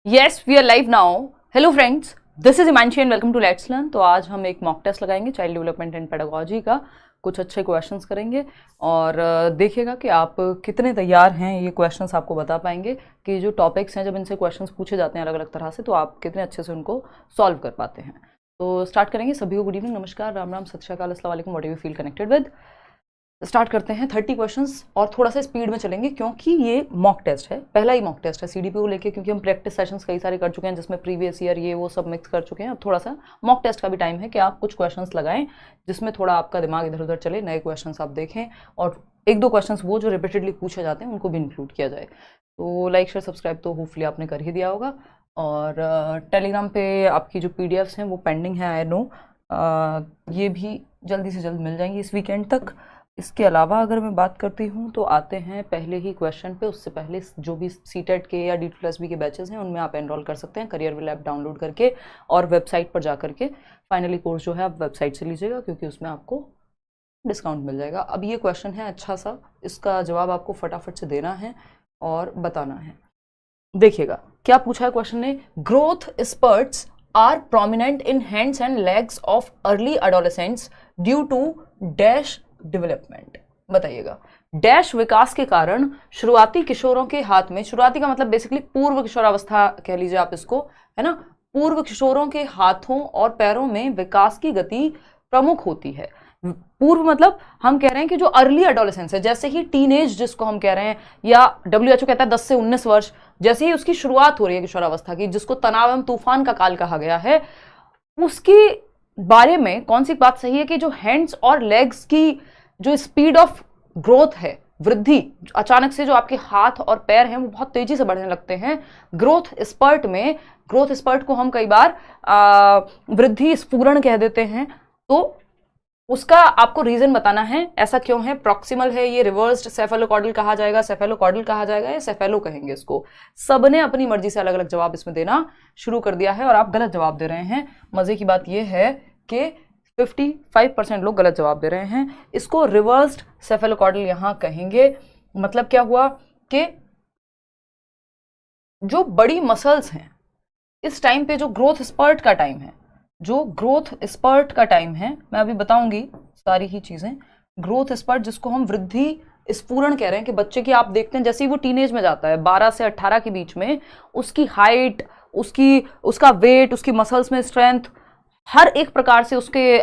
Yes we are live now. Hello friends, this is Himanshi and welcome to let's learn. तो आज हम एक mock test लगाएंगे child development and pedagogy का। कुछ अच्छे क्वेश्चंस करेंगे और देखिएगा कि आप कितने तैयार हैं। ये क्वेश्चंस आपको बता पाएंगे कि जो टॉपिक्स हैं, जब इनसे क्वेश्चंस पूछे जाते हैं अलग अलग तरह से, तो आप कितने अच्छे से उनको सॉल्व कर पाते हैं। तो स्टार्ट करेंगे। सभी को गुड इवनिंग, नमस्कार, राम राम, सत श्री अकाल, अस्सलाम वालेकुम, what you feel connected with. Start करते हैं। 30 क्वेश्चंस और थोड़ा सा स्पीड में चलेंगे क्योंकि ये मॉक टेस्ट है, पहला ही मॉक टेस्ट है सीडीपी को लेके, क्योंकि हम प्रैक्टिस सेशंस कई सारे कर चुके हैं जिसमें प्रीवियस ईयर ये वो सब मिक्स कर चुके हैं। अब थोड़ा सा मॉक टेस्ट का भी टाइम है कि आप कुछ क्वेश्चंस लगाएं जिसमें थोड़ा आपका दिमाग इधर उधर चले, नए क्वेश्चंस आप देखें और एक दो क्वेश्चंस वो जो रिपीटेडली पूछे जाते हैं उनको भी इंक्लूड किया जाए। तो लाइक शेयर सब्सक्राइब तो होपफुली आपने कर ही दिया होगा। और टेलीग्राम पे आपकी जो पीडीएफ्स हैं वो पेंडिंग है, आई नो। ये भी जल्दी से जल्द मिल जाएंगी इस वीकेंड तक। इसके अलावा अगर मैं बात करती हूँ तो आते हैं पहले ही क्वेश्चन पे। उससे पहले जो भी सीटेट के या D2+B के बैचेस हैं उनमें आप एनरोल कर सकते हैं करियर विल ऐप डाउनलोड करके और वेबसाइट पर जा करके। फाइनली कोर्स जो है आप वेबसाइट से लीजिएगा क्योंकि उसमें आपको डिस्काउंट मिल जाएगा। अब ये क्वेश्चन है अच्छा सा, इसका जवाब आपको फटाफट से देना है और बताना है। देखिएगा क्या पूछा है क्वेश्चन ने। Growth spurts are prominent in hands and legs of early adolescents due to dash development. बताइएगा। डैश विकास के कारण शुरुआती किशोरों के हाथ में, शुरुआती का मतलब बेसिकली पूर्व किशोरावस्था कह लीजिए आप इसको, है ना। पूर्व किशोरों के हाथों और पैरों में विकास की गति प्रमुख होती है। पूर्व मतलब हम कह रहे हैं कि जो अर्ली एडोलेसेंस है, जैसे ही टीनेज जिसको हम कह रहे हैं, या WHO कहता है 10 से 19 वर्ष, जैसे ही उसकी शुरुआत हो रही है किशोरावस्था की, जिसको तनाव एवं तूफान का काल कहा गया है, उसके बारे में कौन सी बात सही है कि जो हैंड्स और लेग्स की जो स्पीड ऑफ ग्रोथ है, वृद्धि, अचानक से जो आपके हाथ और पैर हैं वो बहुत तेजी से बढ़ने लगते हैं ग्रोथ स्पर्ट में। ग्रोथ स्पर्ट को हम कई बार वृद्धि स्फुरण कह देते हैं। तो उसका आपको रीजन बताना है, ऐसा क्यों है, प्रॉक्सिमल है ये, रिवर्स्ड सेफेलोकॉर्डल कहा जाएगा, सेफेलोकॉर्डल कहा जाएगा या सेफेलो कहेंगे इसको। सबने अपनी मर्जी से अलग अलग जवाब इसमें देना शुरू कर दिया है और आप गलत जवाब दे रहे हैं। मजे की बात यह है कि 55% लोग गलत जवाब दे रहे हैं। इसको रिवर्स्ड सेफेलोकॉर्डल यहां कहेंगे। मतलब क्या हुआ कि जो बड़ी मसल्स हैं इस टाइम पे, जो ग्रोथ स्पर्ट का टाइम है, जो ग्रोथ स्पर्ट का टाइम है, मैं अभी बताऊंगी सारी ही चीजें। ग्रोथ स्पर्ट जिसको हम वृद्धि स्फुरण कह रहे हैं कि बच्चे की आप देखते हैं जैसे ही वो टीनेज में जाता है 12 से 18 के बीच में, उसकी हाइट, उसका वेट, उसकी मसल्स में स्ट्रेंथ, हर एक प्रकार से उसके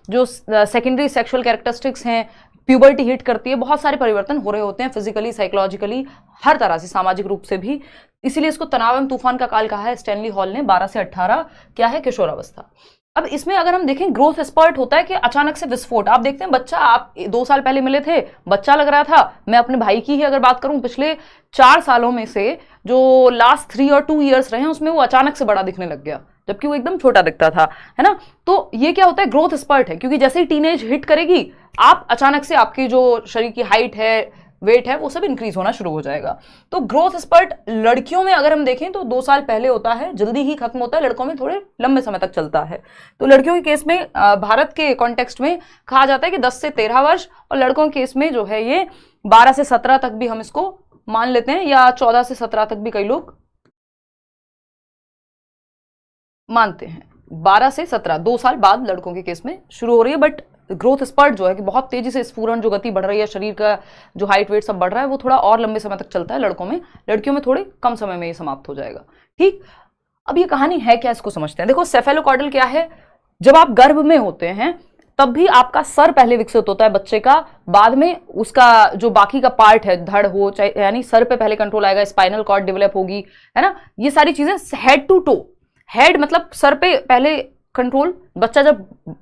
जो सेकेंडरी सेक्सुअल कैरेक्टरिस्टिक्स हैं, प्यूबर्टी हिट करती है, बहुत सारे परिवर्तन हो रहे होते हैं फिजिकली, साइकोलॉजिकली, हर तरह से, सामाजिक रूप से भी। इसीलिए इसको तनाव एवं तूफान का काल कहा है स्टैनली हॉल ने। 12 से 18 क्या है, किशोरावस्था। अब इसमें अगर हम देखें, ग्रोथ स्पर्ट होता है कि अचानक से विस्फोट। आप देखते हैं बच्चा, आप 2 साल पहले मिले थे, बच्चा लग रहा था। मैं अपने भाई की ही अगर बात करूं, पिछले 4 सालों में से जो लास्ट 3 और 2 ईयर्स रहे हैं उसमें वो अचानक से बड़ा दिखने लग गया, जबकि वो एकदम छोटा दिखता था, है ना। तो ये क्या होता है, ग्रोथ स्पर्ट है, क्योंकि जैसे ही टीनेज हिट करेगी, आप अचानक से आपकी जो शरीर की हाइट है, वेट है, वो सब इंक्रीज होना शुरू हो जाएगा। तो ग्रोथ स्पर्ट लड़कियों में अगर हम देखें तो 2 साल पहले होता है, जल्दी ही खत्म होता है। लड़कों में थोड़े लंबे समय तक चलता है। तो लड़कियों के केस में भारत के कॉन्टेक्स्ट में कहा जाता है कि 10 से 13 वर्ष, और लड़कों के केस में जो है ये 12 से 17 तक भी हम इसको मान लेते हैं, या 14 से 17 तक भी कई लोग मानते हैं। 12 से 17, 2 साल बाद लड़कों के केस में शुरू हो रही है। बट ग्रोथ स्पर्ट जो है कि बहुत तेजी से स्फुरण, जो गति बढ़ रही है, शरीर का जो हाइट वेट सब बढ़ रहा है, वो थोड़ा और लंबे समय तक चलता है लड़कों में। लड़कियों में थोड़े कम समय में ये समाप्त हो जाएगा। ठीक, अब ये कहानी है क्या, इसको समझते हैं। देखो, सेफेलोकॉर्डल क्या है, जब आप गर्भ में होते हैं तब भी आपका सर पहले विकसित होता है बच्चे का, बाद में उसका जो बाकी का पार्ट है, धड़ हो चाहे, यानी सर पे पहले कंट्रोल आएगा, स्पाइनल कॉर्ड डेवलप होगी, है ना। ये सारी चीजें हेड टू टो, हेड मतलब सर पे पहले कंट्रोल। बच्चा जब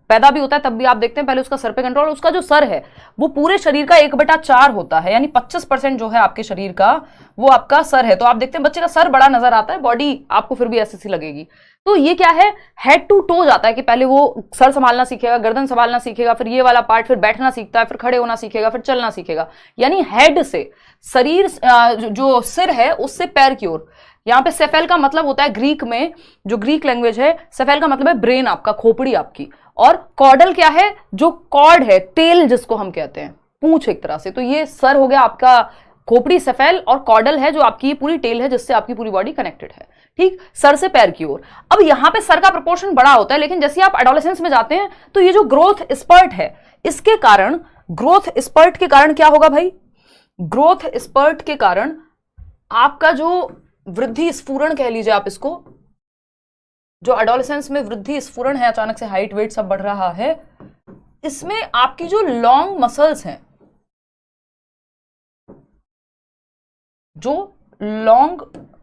पैदा भी होता है तब भी आप देखते हैं पहले उसका सर पे कंट्रोल। उसका जो सर है वो पूरे शरीर का 1/4 होता है, यानी 25% जो है आपके शरीर का वो आपका सर है। तो आप देखते हैं बच्चे का सर बड़ा नजर आता है, बॉडी आपको फिर भी ऐसी सी लगेगी। तो ये क्या है, हेड टू टो जाता है कि पहले वो सर संभालना सीखेगा, गर्दन संभालना सीखेगा, फिर ये वाला पार्ट, फिर बैठना सीखता है, फिर खड़े होना सीखेगा, फिर चलना सीखेगा। यानी हेड से शरीर, जो सिर है उससे पैर की ओर। यहाँ पे सेफेल का मतलब होता है, ग्रीक में जो ग्रीक लैंग्वेज है, सेफेल का मतलब है ब्रेन आपका, खोपड़ी आपकी। और कॉर्डल क्या है, जो कॉर्ड है, तेल जिसको हम कहते हैं, पूंछ एक तरह से। तो ये सर हो गया आपका खोपड़ी सेफेल और कॉर्डल है जो आपकी पूरी टेल है जिससे आपकी पूरी बॉडी कनेक्टेड है, ठीक, सर से पैर की ओर। अब यहां पे सर का प्रोपोर्शन बड़ा होता है, लेकिन जैसे आप एडोलेसेंस में जाते हैं तो ये जो ग्रोथ स्पर्ट है, इसके कारण, ग्रोथ स्पर्ट के कारण क्या होगा भाई, ग्रोथ स्पर्ट के कारण आपका जो वृद्धि स्फुरण कह लीजिए आप इसको, जो एडोलेसेंस में वृद्धि स्फुरण है, अचानक से हाइट वेट सब बढ़ रहा है, इसमें आपकी जो लॉन्ग मसल्स हैं, जो लॉन्ग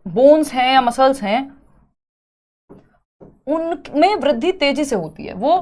बोन्स हैं या मसल्स हैं, उनमें वृद्धि तेजी से होती है, वो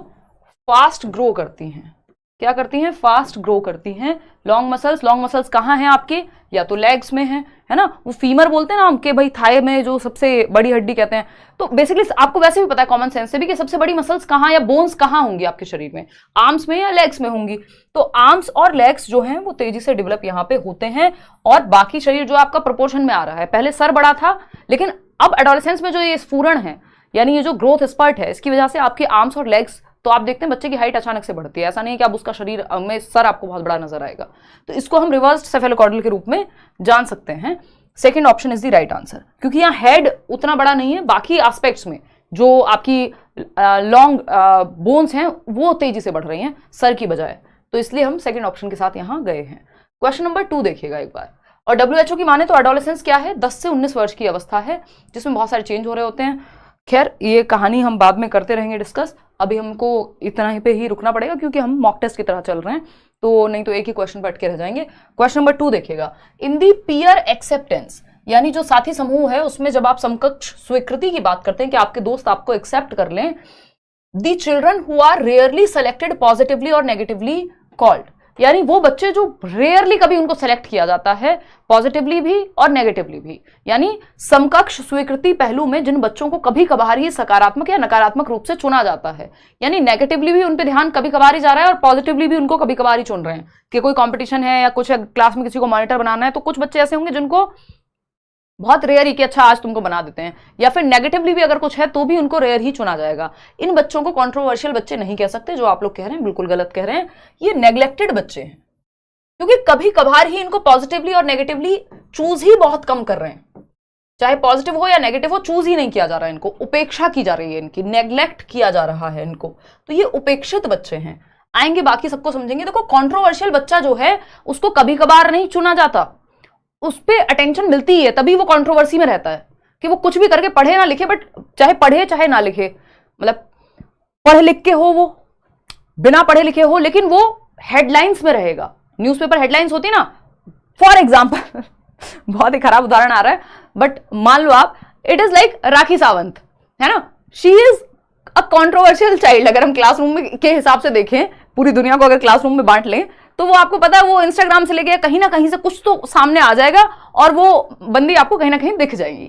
फास्ट ग्रो करती हैं। क्या करती हैं, फास्ट ग्रो करती हैं लॉन्ग मसल्स। लॉन्ग मसल्स कहाँ हैं आपके, या तो लेग्स में है ना, वो फीमर बोलते हैं ना हम कि भाई थाई में जो सबसे बड़ी हड्डी कहते हैं, तो बेसिकली आपको वैसे भी पता है कॉमन सेंस से भी कि सबसे बड़ी मसल्स कहाँ या बोन्स कहाँ होंगी आपके शरीर में, आर्म्स में या लेग्स में होंगी। तो आर्म्स और लेग्स जो हैं वो तेजी से डेवलप यहाँ पे होते हैं, और बाकी शरीर जो आपका प्रोपोर्शन में आ रहा है, पहले सर बड़ा था लेकिन अब एडोलेसेंस में जो ये स्फुरण है यानी ये जो ग्रोथ स्पर्ट है, इसकी वजह से आपके आर्म्स और लेग्स, तो आप देखते हैं बच्चे की हाइट अचानक से बढ़ती है, ऐसा नहीं है कि आप उसका शरीर में सर आपको बहुत बड़ा नजर आएगा। तो इसको हम रिवर्स्ड सेफेलोकॉर्डल के रूप में जान सकते हैं। Second option is the right answer, क्योंकि यहाँ हेड उतना बड़ा नहीं है, बाकी एस्पेक्ट्स में जो आपकी लॉन्ग बोन्स हैं वो तेजी से बढ़ रही हैं सर की बजाय, तो इसलिए हम सेकंड ऑप्शन के साथ यहाँ गए हैं। क्वेश्चन नंबर 2 देखिएगा एक बार, और WHO की माने तो एडोलेसेंस क्या है, 10 से 19 वर्ष की अवस्था है जिसमें बहुत सारे चेंज हो रहे होते हैं। खैर ये कहानी हम बाद में करते रहेंगे डिस्कस, अभी हमको इतना ही पे ही रुकना पड़ेगा क्योंकि हम मॉक टेस्ट की तरह चल रहे हैं, तो नहीं तो एक ही क्वेश्चन पढ़ के रह जाएंगे। क्वेश्चन नंबर 2 देखिएगा, इन दी पीयर एक्सेप्टेंस, यानी जो साथी समूह है उसमें जब आप समकक्ष स्वीकृति की बात करते हैं कि आपके दोस्त आपको एक्सेप्ट कर लें, the children who are rarely selected positively और नेगेटिवली कॉल्ड, यानी वो बच्चे जो रेयरली कभी उनको सेलेक्ट किया जाता है पॉजिटिवली भी और नेगेटिवली भी, यानी समकक्ष स्वीकृति पहलू में जिन बच्चों को कभी कभार ही सकारात्मक या नकारात्मक रूप से चुना जाता है, यानी नेगेटिवली भी उन पे ध्यान कभी कभार ही जा रहा है और पॉजिटिवली भी उनको कभी कभार ही चुन रहे हैं कि कोई कंपटीशन है या कुछ क्लास में किसी को मॉनिटर बनाना है, तो कुछ बच्चे ऐसे होंगे जिनको बहुत रेयर ही कि अच्छा आज तुमको बना देते हैं, या फिर नेगेटिवली भी अगर कुछ है तो भी उनको रेयर ही चुना जाएगा। इन बच्चों को कंट्रोवर्शियल बच्चे नहीं कह सकते, जो आप लोग कह रहे हैं बिल्कुल गलत कह रहे हैं, ये नेग्लेक्टेड बच्चे हैं, क्योंकि कभी कभार ही इनको पॉजिटिवली और नेगेटिवली चूज ही बहुत कम कर रहे हैं, चाहे पॉजिटिव हो या नेगेटिव हो, चूज ही नहीं किया जा रहा है, इनको उपेक्षा की जा रही है, इनकी नेग्लेक्ट किया जा रहा है इनको, तो ये उपेक्षित बच्चे हैं। आएंगे बाकी सबको समझेंगे। देखो कंट्रोवर्शियल बच्चा जो है उसको कभी कभार नहीं चुना जाता, उस पर अटेंशन मिलती है, तभी वो कंट्रोवर्सी में रहता है कि वो कुछ भी करके पढ़े ना लिखे, बट चाहे पढ़े चाहे ना लिखे, मतलब पढ़ लिख के हो, वो बिना पढ़े लिखे हो, लेकिन वो हेडलाइंस में रहेगा। न्यूज़पेपर हेडलाइंस होती ना, फॉर एग्जाम्पल बहुत ही खराब उदाहरण आ रहा है, बट मान लो आप, it is like Rakhi Sawant, है ना, she is a controversial child. अगर हम क्लासरूम में के हिसाब से देखें, पूरी दुनिया को अगर क्लासरूम में बांट लें, तो वो आपको पता है वो इंस्टाग्राम से लेके कहीं ना कहीं से कुछ तो सामने आ जाएगा और वो बंदी आपको कहीं ना कहीं दिख जाएगी,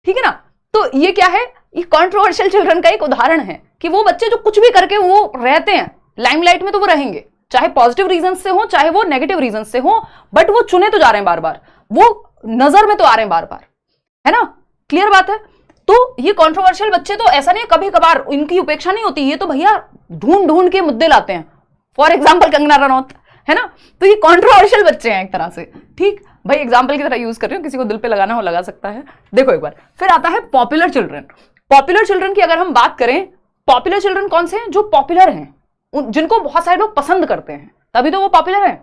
ठीक है ना। तो ये क्या है, ये कंट्रोवर्शियल चिल्ड्रन का एक उदाहरण है कि वो बच्चे जो कुछ भी करके वो रहते हैं लाइमलाइट में, तो वो रहेंगे, चाहे पॉजिटिव रीजन से हो चाहे वो नेगेटिव रीजन से हो, बट वो चुने तो जा रहे हैं बार बार, वो नजर में तो आ रहे हैं बार बार, है ना, क्लियर बात है। तो ये कंट्रोवर्शियल बच्चे तो ऐसा नहीं है कभी कभार इनकी उपेक्षा नहीं होती, ये तो भैया ढूंढ ढूंढ के मुद्दे लाते हैं, फॉर एग्जाम्पल कंगना रनौत, है ना, तो ये कंट्रोवर्शियल बच्चे हैं एक तरह से, ठीक भाई, एग्जाम्पल की तरह यूज कर रही हूँ, किसी को दिल पे लगाना हो लगा सकता है। देखो एक बार फिर आता है पॉपुलर चिल्ड्रन। पॉपुलर चिल्ड्रन की अगर हम बात करें, पॉपुलर चिल्ड्रन कौन से हैं, जो पॉपुलर हैं, जिनको बहुत सारे लोग पसंद करते हैं, तभी तो वो पॉपुलर है,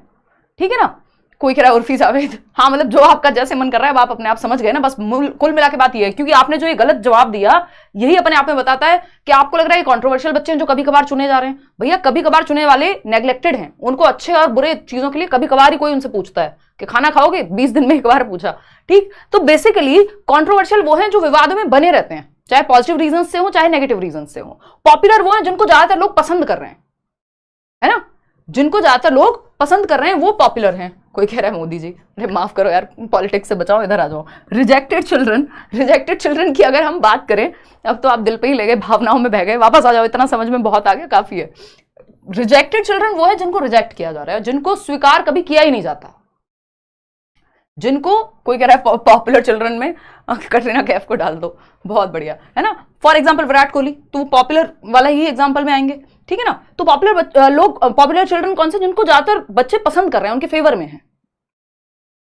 ठीक है ना। कोई कह रहा है उर्फी जावेद, हाँ मतलब जो आपका जैसे मन कर रहा है, आप अपने आप समझ गए ना, बस कुल मिला के बात ये है, क्योंकि आपने जो ये गलत जवाब दिया यही अपने आप में बताता है कि आपको लग रहा है ये कंट्रोवर्शियल बच्चे हैं जो कभी कभार चुने जा रहे हैं। भैया कभी कभार चुने वाले नेग्लेक्टेड हैं, उनको अच्छे और बुरे चीजों के लिए कभी कभार ही कोई उनसे पूछता है कि खाना खाओगे, 20 दिन में एक बार पूछा, ठीक। तो बेसिकली कंट्रोवर्शियल वो हैं जो विवाद में बने रहते हैं, चाहे पॉजिटिव रीजन से हो चाहे नेगेटिव रीजन से हो। पॉपुलर वो हैं जिनको ज्यादातर लोग पसंद कर रहे हैं, है ना, जिनको ज्यादातर लोग पसंद कर रहे हैं वो पॉपुलर हैं। कोई कह रहा है मोदी जी, अरे माफ करो यार, पॉलिटिक्स से बचाओ, इधर आ जाओ। रिजेक्टेड चिल्ड्रन की अगर हम बात करें, अब तो आप दिल पे ही ले गए, भावनाओं में बह गए, वापस आ जाओ, इतना समझ में बहुत आ गया, काफी है। रिजेक्टेड चिल्ड्रन वो है जिनको रिजेक्ट किया जा रहा है, जिनको स्वीकार कभी किया ही नहीं जाता, जिनको कोई कह रहा है पॉपुलर चिल्ड्रन में कटरीना कैफ को डाल दो, बहुत बढ़िया, है ना। फॉर एग्जाम्पल विराट कोहली, तो पॉपुलर वाला ही एग्जाम्पल में आएंगे, ठीक है ना। तो पॉपुलर लोग, पॉपुलर चिल्ड्रन कौन से, जिनको ज्यादातर बच्चे पसंद कर रहे हैं, उनके फेवर में है।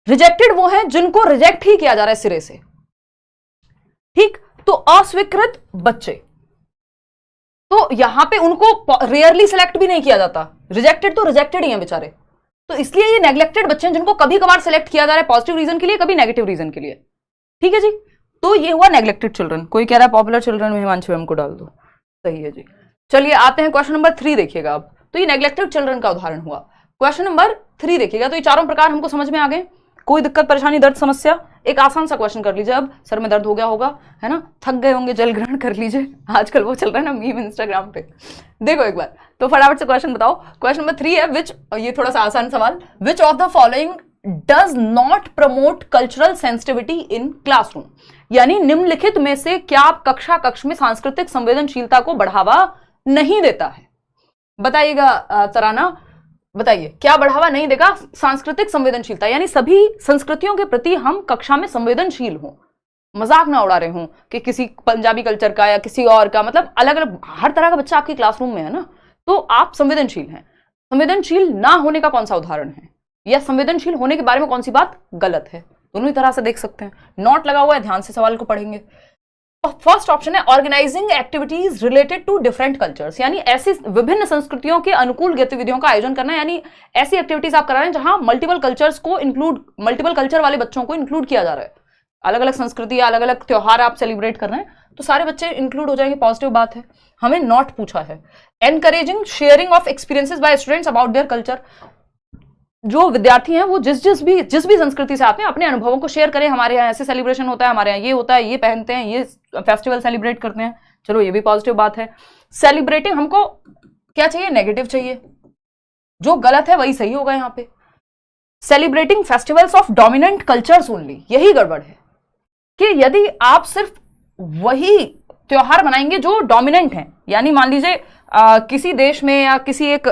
रिजेक्टेड वो हैं जिनको रिजेक्ट ही किया जा रहा है सिरे से, ठीक। तो अस्वीकृत बच्चे, तो यहां पे उनको रेयरली सिलेक्ट भी नहीं किया जाता, रिजेक्टेड तो रिजेक्टेड ही हैं बेचारे। तो इसलिए ये नेग्लेक्टेड बच्चे हैं जिनको कभी कभार सिलेक्ट किया जा रहा है पॉजिटिव रीजन के लिए, कभी नेगेटिव रीजन के लिए, ठीक है जी। तो ये हुआ नेग्लेक्टेड चिल्ड्रन। कोई कह रहा है पॉपुलर चिल्ड्रन में हिमांशु को डाल दो, सही है जी। चलिए आते हैं क्वेश्चन नंबर 3 देखिएगा अब। तो ये नेग्लेक्टेड चिल्ड्रन का उदाहरण हुआ। क्वेश्चन नंबर 3 देखिएगा। तो ये चारों प्रकार हमको समझ में आ गए। कोई दिक्कत परेशानी दर्द समस्या? एक आसान सा क्वेश्चन कर लीजिए। अब सर में दर्द हो गया होगा, है ना, थक गए होंगे, जल ग्रहण कर लीजिए, आजकल वो चल रहा है ना मीम इंस्टाग्राम पे, देखो एक बार। तो फटाफट से क्वेश्चन बताओ। क्वेश्चन नंबर 3 है, विच, ये थोड़ा सा आसान सवाल, विच of the following does not promote cultural sensitivity in classroom? यानी निम्नलिखित में से क्या कक्ष में सांस्कृतिक संवेदनशीलता को बढ़ावा नहीं देता है? बताइएगा तराना, बताइए क्या बढ़ावा नहीं देगा? सांस्कृतिक संवेदनशीलता, यानी सभी संस्कृतियों के प्रति हम कक्षा में संवेदनशील हों, मजाक ना उड़ा रहे हों कि किसी पंजाबी कल्चर का या किसी और का, मतलब अलग अलग हर तरह का बच्चा आपके क्लासरूम में है ना, तो आप संवेदनशील हैं। संवेदनशील ना होने का कौन सा उदाहरण है, या संवेदनशील होने के बारे में कौन सी बात गलत है? दोनों ही तरह से देख सकते हैं। नोट लगा हुआ है, ध्यान से सवाल को पढ़ेंगे। फर्स्ट ऑप्शन है organising activities related to different cultures, यानी ऐसी विभिन्न संस्कृतियों के अनुकूल गतिविधियों का आयोजन करना, यानी ऐसी एक्टिविटीज आप करा रहे हैं जहां मल्टीपल कल्चर वाले बच्चों को इंक्लूड किया जा रहा है। अलग अलग संस्कृति या अलग अलग त्योहार आप सेलिब्रेट कर रहे हैं तो सारे बच्चे इंक्लूड हो जाएंगे, पॉजिटिव बात है। हमें नॉट पूछा है। Encouraging sharing of experiences by students about their culture, जो विद्यार्थी हैं वो जिस भी संस्कृति से आते हैं अपने अनुभवों को शेयर करें। हमारे यहाँ ऐसे सेलिब्रेशन होता है, हमारे यहाँ ये होता है, ये पहनते हैं, ये फेस्टिवल सेलिब्रेट करते हैं, चलो ये भी पॉजिटिव बात है। सेलिब्रेटिंग, हमको क्या चाहिए? नेगेटिव चाहिए, जो गलत है वही सही होगा यहाँ पे। Celebrating festivals of dominant cultures only, यही गड़बड़ है कि यदि आप सिर्फ वही त्योहार मनाएंगे जो डोमिनेंट हैं, यानी मान लीजिए किसी देश में या किसी एक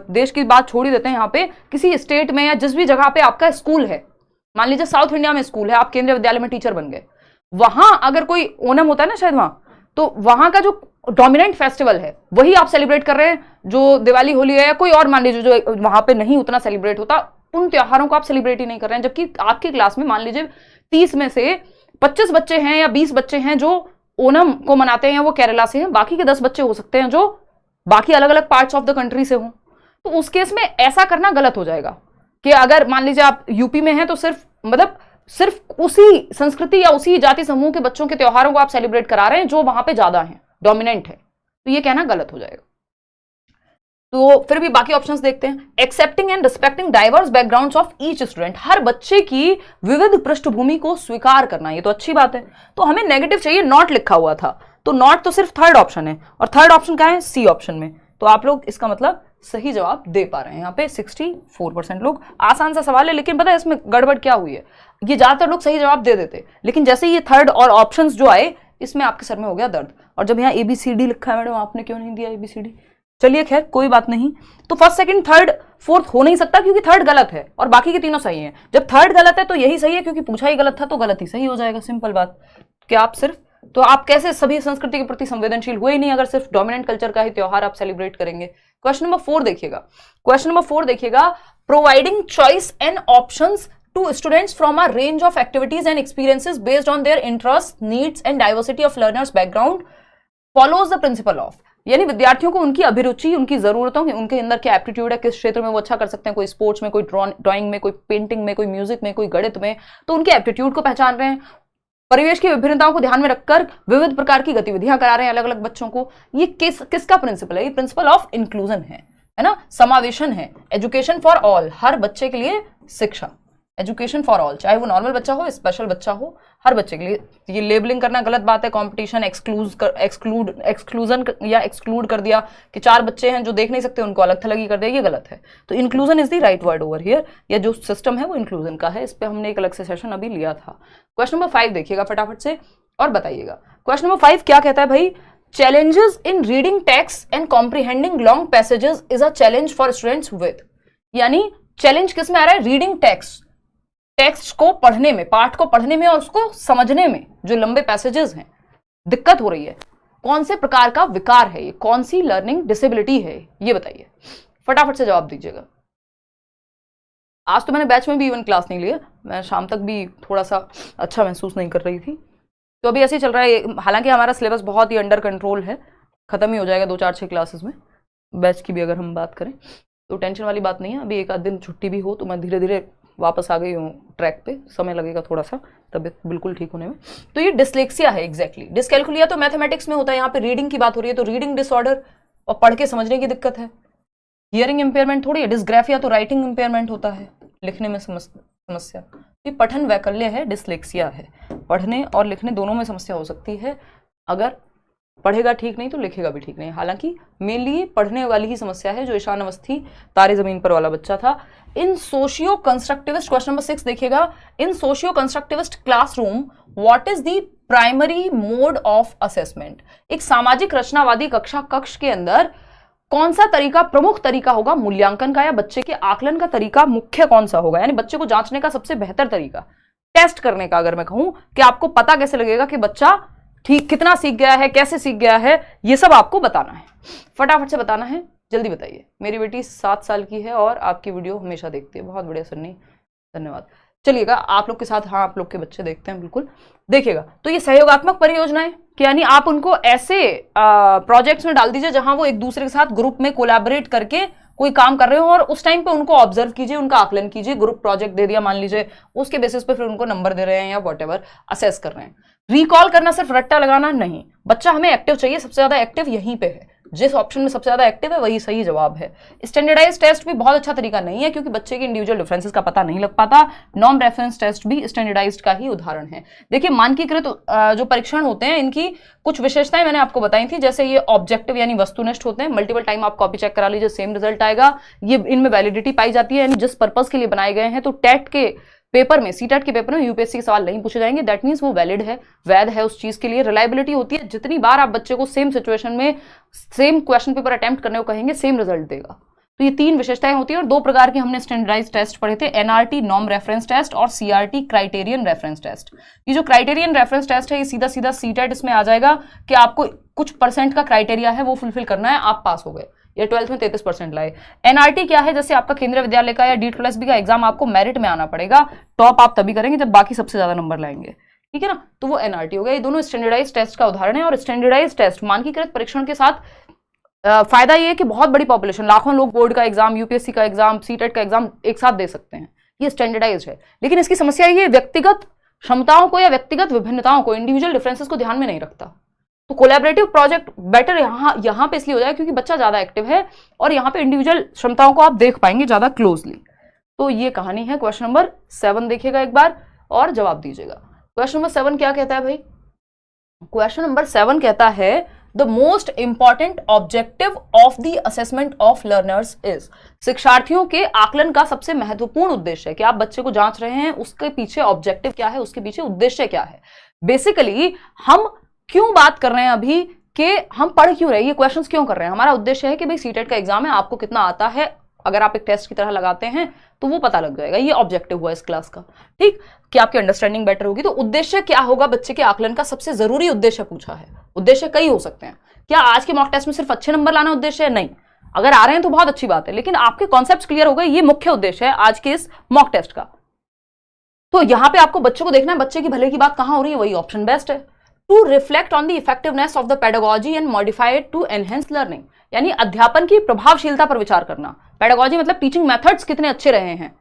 देश की बात छोड़ ही देते हैं, यहाँ पे किसी स्टेट में या जिस भी जगह पे आपका स्कूल है, मान लीजिए साउथ इंडिया में स्कूल है, आप केंद्रीय विद्यालय में टीचर बन गए, वहां अगर कोई ओणम होता है ना शायद वहां, तो वहां का जो डोमिनेंट फेस्टिवल है वही आप सेलिब्रेट कर रहे हैं, जो दिवाली होली है या कोई और मान लीजिए जो वहां पे नहीं उतना सेलिब्रेट होता, उन त्योहारों को आप सेलिब्रेट ही नहीं कर रहे हैं। जबकि आपकी क्लास में मान लीजिए 30 में से 25 बच्चे हैं या 20 बच्चे हैं जो ओणम को मनाते हैं, वो केरला से हैं, बाकी के 10 बच्चे हो सकते हैं जो बाकी अलग अलग पार्ट्स ऑफ द कंट्री से हों। तो उस केस में ऐसा करना गलत हो जाएगा कि अगर मान लीजिए आप यूपी में हैं तो सिर्फ उसी संस्कृति या उसी जाति समूह के बच्चों के त्योहारों को आप सेलिब्रेट करा रहे हैं जो वहां पे ज्यादा हैं, डोमिनेंट है, तो ये कहना गलत हो जाएगा। तो फिर भी बाकी ऑप्शंस देखते हैं। Accepting and respecting diverse backgrounds of each student, हर बच्चे की विविध पृष्ठभूमि को स्वीकार करना, ये तो अच्छी बात है। तो हमें नेगेटिव चाहिए, नॉट लिखा हुआ था, तो नॉट तो सिर्फ थर्ड ऑप्शन है, और थर्ड ऑप्शन क्या है? सी ऑप्शन में। तो आप लोग इसका मतलब सही जवाब दे पा रहे हैं यहाँ पे 64% लोग। आसान सा सवाल है, लेकिन पता है इसमें गड़बड़ क्या हुई है, ये ज्यादातर लोग सही जवाब दे देते, लेकिन जैसे ये थर्ड और ऑप्शंस जो आए इसमें आपके सर में हो गया दर्द। और जब यहाँ ABCD लिखा है मैडम, आपने क्यों नहीं दिया ABCD? चलिए खैर कोई बात नहीं। तो फर्स्ट सेकंड थर्ड फोर्थ हो नहीं सकता क्योंकि थर्ड गलत है और बाकी के तीनों सही हैं। जब थर्ड गलत है तो यही सही है, क्योंकि पूछा ही गलत था तो गलत ही सही हो जाएगा, सिंपल बात। कि आप सिर्फ, तो आप कैसे सभी संस्कृति के प्रति संवेदनशील हुए ही नहीं अगर सिर्फ डोमिनेंट कल्चर का ही त्योहार आप सेलिब्रेट करेंगे। क्वेश्चन नंबर 4 देखिएगा। क्वेश्चन नंबर 4 देखिएगा, providing choice and options to students from a range of activities and experiences based on their interests, needs and diversity of learners background follows the principle of, यानी विद्यार्थियों को उनकी अभिरुचि, उनकी जरूरतों, उनके अंदर क्या एप्टीट्यूड है, किस क्षेत्र में वो अच्छा कर सकते हैं, कोई स्पोर्ट्स में, कोई ड्राइंग में, कोई पेंटिंग में, कोई म्यूजिक में, कोई गणित में, तो उनके एप्टीट्यूड को पहचान रहे हैं। परिवेश की विभिन्नताओं को ध्यान में रखकर विविध प्रकार की गतिविधियां करा रहे हैं अलग अलग बच्चों को। ये किसका प्रिंसिपल है? ये प्रिंसिपल ऑफ इंक्लूजन है ना, समावेशन है। एजुकेशन फॉर ऑल, हर बच्चे के लिए शिक्षा, एजुकेशन फॉर ऑल, चाहे वो नॉर्मल बच्चा हो, स्पेशल बच्चा हो, हर बच्चे के लिए। ये लेबलिंग करना गलत बात है, कंपटीशन, एक्सक्लूजन या एक्सक्लूड कर दिया कि 4 बच्चे हैं जो देख नहीं सकते उनको अलग थलग ही कर दिया, ये गलत है। तो inclusion is the right word over here, या जो सिस्टम है वो इंक्लूजन का है। इस पर हमने एक अलग से सेशन अभी लिया था। क्वेश्चन नंबर 5 देखिएगा फटाफट से और बताइएगा। क्वेश्चन नंबर 5 क्या कहता है भाई? Challenges in reading text and comprehending long passages is a challenge for students with, यानी चैलेंज किस में आ रहा है? रीडिंग टेक्स्ट को पढ़ने में, पाठ को पढ़ने में और उसको समझने में जो लंबे पैसेजेस हैं, दिक्कत हो रही है। कौन से प्रकार का विकार है ये? कौन सी लर्निंग डिसेबिलिटी है ये बताइए, फटाफट से जवाब दीजिएगा। आज तो मैंने बैच में भी इवन क्लास नहीं ली है, मैं शाम तक भी थोड़ा सा अच्छा महसूस नहीं कर रही थी, तो अभी ऐसे ही चल रहा है। हालांकि हमारा सिलेबस बहुत ही अंडर कंट्रोल है, ख़त्म ही हो जाएगा 2-4-6 क्लासेस में, बैच की भी अगर हम बात करें तो टेंशन वाली बात नहीं है। अभी एक आध दिन छुट्टी भी हो तो मैं धीरे धीरे वापस आ गई हूँ ट्रैक पे, समय लगेगा थोड़ा सा तबीयत बिल्कुल ठीक होने में। तो ये डिसलेक्सिया है एग्जैक्टली। डिसकैलकुलिया तो मैथमेटिक्स में होता है, यहाँ पे रीडिंग की बात हो रही है, तो रीडिंग डिसऑर्डर और पढ़ के समझने की दिक्कत है। हियरिंग इंपेयरमेंट थोड़ी है। डिस्ग्राफिया तो राइटिंग इंपेयरमेंट होता है, लिखने में समस्या। ये पठन वैकल्य है, डिसलेक्सिया है, पढ़ने और लिखने दोनों में समस्या हो सकती है। अगर पढ़ेगा ठीक नहीं तो लिखेगा भी ठीक नहीं। हालांकि मेनली पढ़ने वाली ही समस्या है, जो ईशान अवस्थी तारे जमीन पर वाला बच्चा था। In socio constructivist, question number 6 देखिएगा, in socio constructivist classroom what is the primary mode of assessment. एक सामाजिक रचनावादी कक्ष के अंदर कौन सा तरीका प्रमुख तरीका होगा मूल्यांकन का, या बच्चे के आकलन का तरीका मुख्य कौन सा होगा, यानी बच्चे को जांचने का सबसे बेहतर तरीका, टेस्ट करने का। अगर मैं कहूं कि आपको पता कैसे लगेगा कि बच्चा ठीक कितना सीख गया है, कैसे सीख गया है, ये सब आपको बताना है, फटाफट से बताना है, जल्दी बताइए। मेरी बेटी 7 साल की है और आपकी वीडियो हमेशा देखती है। बहुत बढ़िया सन्नी, धन्यवाद। चलिएगा आप लोग के साथ, हाँ आप लोग के बच्चे देखते हैं बिल्कुल, देखिएगा। तो ये सहयोगात्मक परियोजनाएं कि यानी आप उनको ऐसे प्रोजेक्ट्स में डाल दीजिए जहां वो एक दूसरे के साथ ग्रुप में कोलैबोरेट करके कोई काम कर रहे हो, और उस टाइम पे उनको ऑब्जर्व कीजिए, उनका आकलन कीजिए। ग्रुप प्रोजेक्ट दे दिया मान लीजिए, उसके बेसिस पे फिर उनको नंबर दे रहे हैं या व्हाटएवर असेस कर रहे हैं। रिकॉल करना सिर्फ रट्टा लगाना नहीं, बच्चा हमें एक्टिव चाहिए, सबसे ज्यादा एक्टिव यहीं पे है, जिस ऑप्शन में सबसे ज्यादा एक्टिव है वही सही जवाब है। स्टैंडर्डाइज टेस्ट भी बहुत अच्छा तरीका नहीं है, क्योंकि बच्चे के इंडिविजुअल डिफरेंसेस का पता नहीं लग पाता। नॉर्म रेफरेंस टेस्ट भी स्टैंडर्डाइज्ड का ही उदाहरण है। देखिए मानकीकृत जो परीक्षण होते हैं, इनकी कुछ विशेषताएं मैंने आपको बताई थी, जैसे ये ऑब्जेक्टिव यानी वस्तुनिष्ठ होते हैं, मल्टीपल टाइम आप कॉपी चेक करा लीजिए, सेम रिजल्ट आएगा। ये इनमें वैलिडिटी पाई जाती है, यानी जिस पर्पज के लिए बनाए गए हैं। तो टेट के पेपर में, सीटेट के पेपर में यूपीएससी के सवाल नहीं पूछे जाएंगे, दैट मीन्स वो वैलिड है, वैध है उस चीज के लिए। रिलायबिलिटी होती है, जितनी बार आप बच्चे को सेम सिचुएशन में सेम क्वेश्चन पेपर अटेम्प्ट करने को कहेंगे, सेम रिजल्ट देगा। तो ये 3 विशेषताएं होती है। और 2 प्रकार के हमने स्टैंडर्डाइज्ड टेस्ट पढ़े थे, एनआरटी नॉर्म रेफरेंस टेस्ट और सीआरटी क्राइटेरियन रेफरेंस टेस्ट। ये जो क्राइटेरियन रेफरेंस टेस्ट है, ये सीधा सीधा सीटेट इसमें आ जाएगा कि आपको कुछ % का क्राइटेरिया है वो फुलफिल करना है, आप पास हो गए, या 12th में 33% लाए। एनआरटी क्या है, जैसे आपका केंद्रीय विद्यालय का या DSSB का एग्जाम, आपको मेरिट में आना पड़ेगा, टॉप आप तभी करेंगे जब बाकी सबसे ज्यादा नंबर लाएंगे, ठीक है ना। तो वो एनआरटी हो गया। ये दोनों स्टैंडर्डाइज टेस्ट का उदाहरण है। और स्टैंडर्डाइज टेस्ट मानकीकृत परीक्षण के साथ फायदा ये है कि बहुत बड़ी पॉपुलेशन, लाखों लोग बोर्ड का एग्जाम, यूपीएससी का एग्जाम, सीटेट का एग्जाम एक साथ दे सकते हैं, ये स्टैंडर्डाइज है। लेकिन इसकी समस्या ये व्यक्तिगत क्षमताओं को या व्यक्तिगत विभिन्नताओं को, इंडिविजुअल डिफरेंसेस को ध्यान में नहीं रखता। तो कोलैबोरेटिव प्रोजेक्ट बेटर यहाँ पे इसलिए हो जाए क्योंकि बच्चा ज्यादा एक्टिव है और यहाँ पे इंडिविजुअल क्षमताओं को आप देख पाएंगे ज्यादा क्लोजली। तो ये कहानी है। क्वेश्चन नंबर 7 देखिएगा एक बार और जवाब दीजिएगा। क्वेश्चन नंबर 7 क्या कहता है भाई? क्वेश्चन नंबर 7 कहता है the most important objective of the assessment of learners is. शिक्षार्थियों के आकलन का सबसे महत्वपूर्ण उद्देश्य है कि आप बच्चे को जांच रहे हैं, उसके पीछे ऑब्जेक्टिव क्या है, उसके पीछे उद्देश्य क्या है। बेसिकली हम क्यों बात कर रहे हैं अभी कि हम पढ़ क्यों रहे हैं, ये क्वेश्चंस क्यों कर रहे हैं। हमारा उद्देश्य है कि भाई सीटेट का एग्जाम है, आपको कितना आता है, अगर आप एक टेस्ट की तरह लगाते हैं तो वो पता लग जाएगा। ये ऑब्जेक्टिव हुआ इस क्लास का, ठीक, कि आपकी अंडरस्टैंडिंग बेटर होगी। तो उद्देश्य क्या होगा बच्चे के आकलन का, सबसे जरूरी उद्देश्य पूछा है। उद्देश्य कई हो सकते हैं। क्या आज के मॉक टेस्ट में सिर्फ अच्छे नंबर लाना उद्देश्य है? नहीं, अगर आ रहे हैं तो बहुत अच्छी बात है, लेकिन आपके कॉन्सेप्ट क्लियर हो गए, ये मुख्य उद्देश्य है आज के इस मॉक टेस्ट का। तो यहां पे आपको बच्चों को देखना है, बच्चे की भले की बात कहां हो रही है, वही ऑप्शन बेस्ट है। To reflect on the effectiveness of the pedagogy and modify it to enhance learning, यानी अध्यापन की प्रभावशीलता पर विचार करना। पेडागोजी मतलब टीचिंग मेथड्स कितने अच्छे रहे हैं,